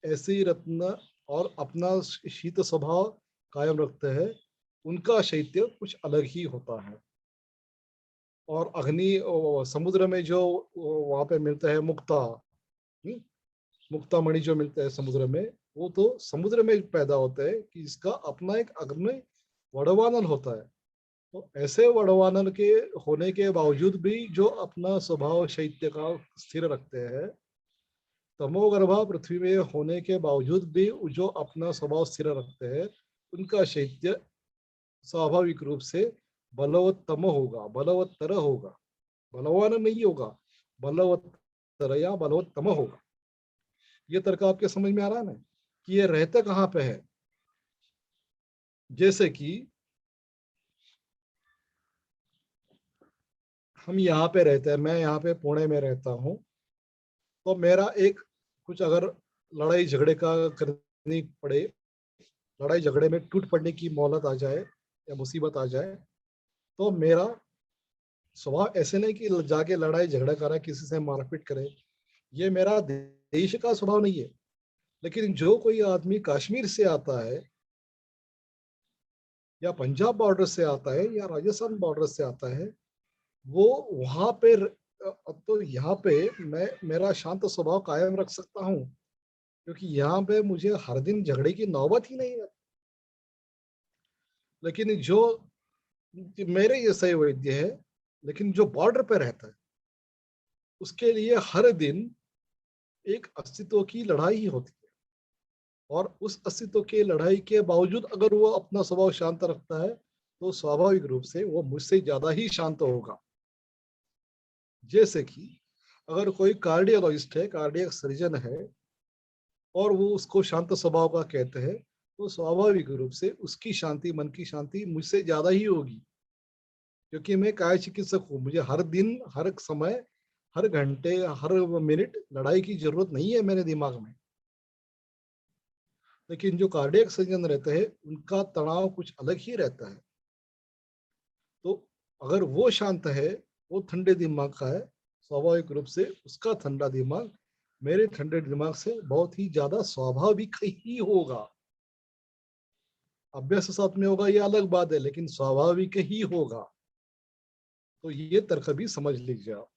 ऐसे ही रत्न और अपना शीत स्वभाव कायम रखते हैं, उनका शैत्य कुछ अलग ही होता है। और अग्नि समुद्र में जो वहां पे मिलता है मुक्ता, मुक्ता मणि जो मिलता है समुद्र में, वो तो समुद्र में पैदा होता है कि इसका अपना एक अग्नि वड़वानल होता है। तो ऐसे वड़वानल के होने के बावजूद भी जो अपना स्वभाव शैत्य का स्थिर रखते हैं, तमोगर्भा पृथ्वी में होने के बावजूद भी जो अपना स्वभाव स्थिर रखते हैं, उनका शैत्य स्वाभाविक रूप से बलवत्तम होगा, बलवत्तर होगा, बलवान नहीं होगा, बलवत्तर या बलवत्तम होगा। ये तर्क आपके समझ में आ रहा है ना कि ये रहता कहाँ पे है। जैसे कि हम यहाँ पे रहते हैं, मैं यहाँ पे पुणे में रहता हूँ, तो मेरा एक कुछ अगर लड़ाई झगड़े का करनी पड़े, लड़ाई झगड़े में टूट पड़ने की मोहलत आ जाए या मुसीबत आ जाए, तो मेरा स्वभाव ऐसे नहीं कि जाके लड़ाई झगड़ा करे, किसी से मारपीट करे, ये मेरा देश का स्वभाव नहीं है। लेकिन जो कोई आदमी कश्मीर से आता है या पंजाब बॉर्डर से आता है या राजस्थान बॉर्डर से आता है, वो वहां पे तो यहाँ पे मैं मेरा शांत स्वभाव कायम रख सकता हूँ, क्योंकि यहाँ पे मुझे हर दिन झगड़े की नौबत ही नहीं है। लेकिन जो मेरे ये सही वैद्य है, लेकिन जो बॉर्डर पे रहता है उसके लिए हर दिन एक अस्तित्व की लड़ाई ही होती है, और उस अस्तित्व की लड़ाई के बावजूद अगर वो अपना स्वभाव शांत रखता है तो स्वाभाविक रूप से वो मुझसे ज्यादा ही शांत होगा। जैसे कि अगर कोई कार्डियोलॉजिस्ट है, कार्डियक सर्जन है, और वो उसको शांत स्वभाव का कहते हैं, तो स्वाभाविक रूप से उसकी शांति, मन की शांति मुझसे ज्यादा ही होगी, क्योंकि मैं काय चिकित्सक हूँ। मुझे हर दिन, हर समय, हर घंटे, हर मिनट लड़ाई की जरूरत नहीं है मेरे दिमाग में। लेकिन जो कार्डियक सर्जन रहते हैं उनका तनाव कुछ अलग ही रहता है। तो अगर वो शांत है, वो ठंडे दिमाग का है, स्वाभाविक रूप से उसका ठंडा दिमाग मेरे ठंडे दिमाग से बहुत ही ज्यादा स्वाभाविक ही होगा। अभ्यास साथ में होगा ये अलग बात है, लेकिन स्वाभाविक ही होगा। तो ये तर्क भी समझ लीजिए आप।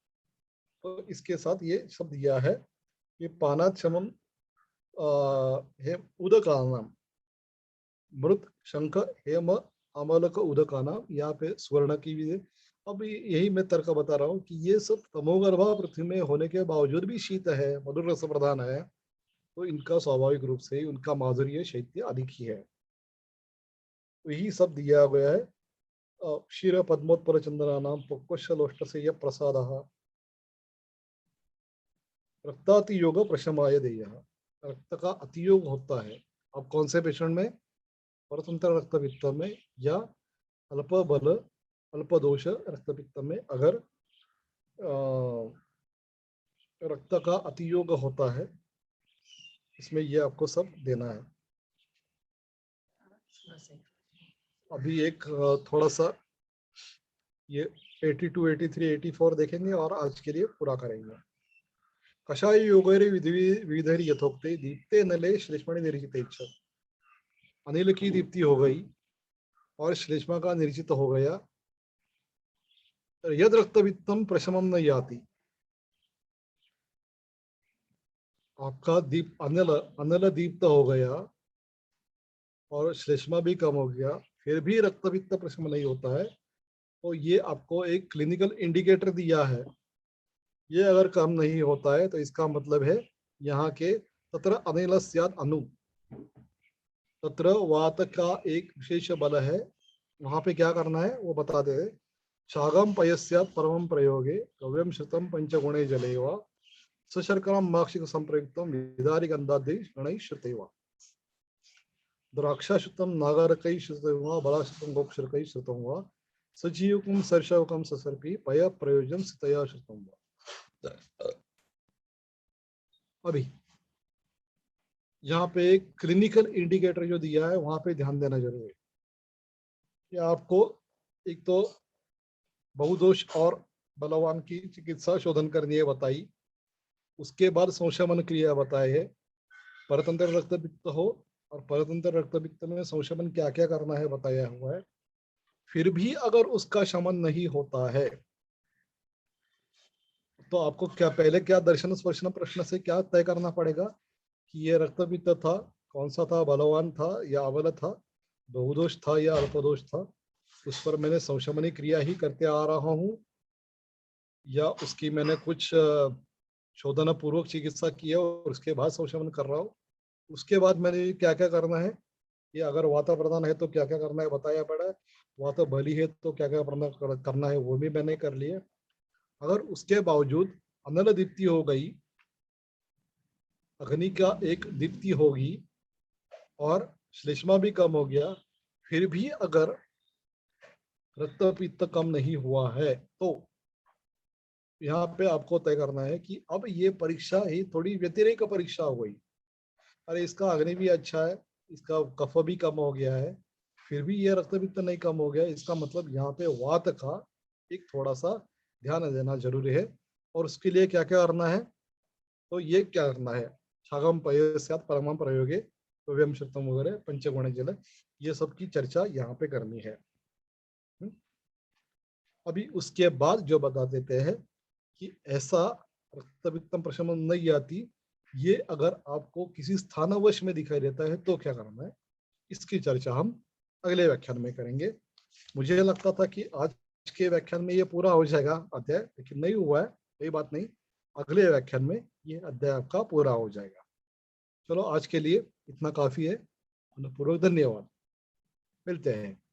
तो इसके साथ ये शब्द दिया है कि पानात शमम हे उदकानाम, मृत शंख हेम अमलक उदकानाम, यहाँ पे स्वर्ण की भी है। अब यही मैं तर्क बता रहा हूँ कि ये सब तमोगर्भा पृथ्वी में होने के बावजूद भी शीत है, मधुर रस प्रधान है, तो इनका स्वाभाविक रूप से ही उनका माधुर्य शैत्य अधिक ही है। तो यही सब दिया गया है। क्षीर पद्मोत्पर चंद्रा नाम पुष्कलोष्ट से यह प्रसाद रक्तातियोग प्रशमाय देय। रक्त का अतियोग होता है अब कौन से पेशेंट में? परतंत्र रक्तपित्त में या अल्प बल अल्प दोष रक्तपित्त में। अगर रक्त का अतियोग होता है, इसमें ये आपको सब देना है। अभी एक थोड़ा सा ये 82, 83, 84 देखेंगे और आज के लिए पूरा करेंगे। कषाय योगरे विधि यथोक्ते दीप्ते नले श्लेष्मणि निर्जिते। अनिल की दीप्ति हो गई और श्लेष्मा का निर्जित हो गया। यद रक्तवित्तम प्रशमम न याति, आपका दीप अनिल अनिल दीप्त हो गया और श्लेष्मा भी कम हो गया, फिर भी रक्तवित्त प्रशमन नहीं होता है, तो ये आपको एक क्लिनिकल इंडिकेटर दिया है। ये अगर कम नहीं होता है तो इसका मतलब है यहाँ के तत्र अनिल स्यात् अनु, तत्र वात का एक विशेष बल है। वहां पे क्या करना है वो बता दे। शागम पयस्यात् परमं प्रयोगे कव्यम श्रुतम पंचगुणे जले वा सशर्करम माक्षिक संप्रयुक्तम विदारी गंधादि गणैः श्रुते वा द्राक्षाश्रुतम नागारकैः श्रुतं वा बलाश्रुतं गोपशर्कैः श्रुतं वा सजीवकम सर्षवकम ससर्पी पय प्रयोजन सितया श्रुतं वा। अभी यहाँ पे एक क्लिनिकल इंडिकेटर जो दिया है वहां पे ध्यान देना जरूरी है कि आपको एक तो बहुदोष और बलवान की चिकित्सा शोधन करनी है बताई, उसके बाद संशमन क्रिया बताए है। परतंत्र रक्तपित्त हो और परतंत्र रक्तपित्त में संशमन क्या क्या करना है बताया हुआ है। फिर भी अगर उसका शमन नहीं होता है तो आपको क्या पहले क्या दर्शन स्पर्शन प्रश्न से क्या तय करना पड़ेगा कि ये रक्तपित्त था, कौन सा था, बलवान था या अबल था, बहुदोष था या अल्पदोष था। उस पर मैंने संशमनी क्रिया ही करते आ रहा हूँ या उसकी मैंने कुछ शोधन पूर्वक चिकित्सा की है और उसके बाद संशमन कर रहा हूँ। उसके बाद मैंने क्या क्या करना है, ये अगर वाता प्रदान है तो क्या क्या करना है बताया पड़ा है। वाता बलि है तो क्या क्या करना है वो भी मैंने कर लिया। अगर उसके बावजूद अनल दीप्ति हो गई, अग्नि का एक दीप्ति होगी और श्लेष्मा भी कम हो गया, फिर भी अगर रक्तपित्त कम नहीं हुआ है तो यहाँ पे आपको तय करना है कि अब ये परीक्षा ही थोड़ी व्यतिरेक परीक्षा हो गई। अरे इसका अग्नि भी अच्छा है, इसका कफ भी कम हो गया है, फिर भी ये रक्तपित्त नहीं कम हो गया, इसका मतलब यहाँ पे वात का एक थोड़ा सा ध्यान देना जरूरी है। और उसके लिए क्या क्या करना है, तो ये क्या करना है, छागम पयस्यात् परमं प्रयोगे व्यम श्रुतम वगैरह पंचगुण जल, ये सब की चर्चा यहाँ पे करनी है। अभी उसके बाद जो बता देते हैं कि ऐसा रक्तपित्तम प्रशमन नहीं आती, ये अगर आपको किसी स्थानवश में दिखाई देता है तो क्या करना है, इसकी चर्चा हम अगले व्याख्यान में करेंगे। मुझे लगता था कि आज के व्याख्यान में ये पूरा हो जाएगा अध्याय, लेकिन नहीं हुआ है। कोई बात नहीं, अगले व्याख्यान में ये अध्याय आपका पूरा हो जाएगा। चलो आज के लिए इतना काफी है। पूर्वक धन्यवाद। मिलते हैं।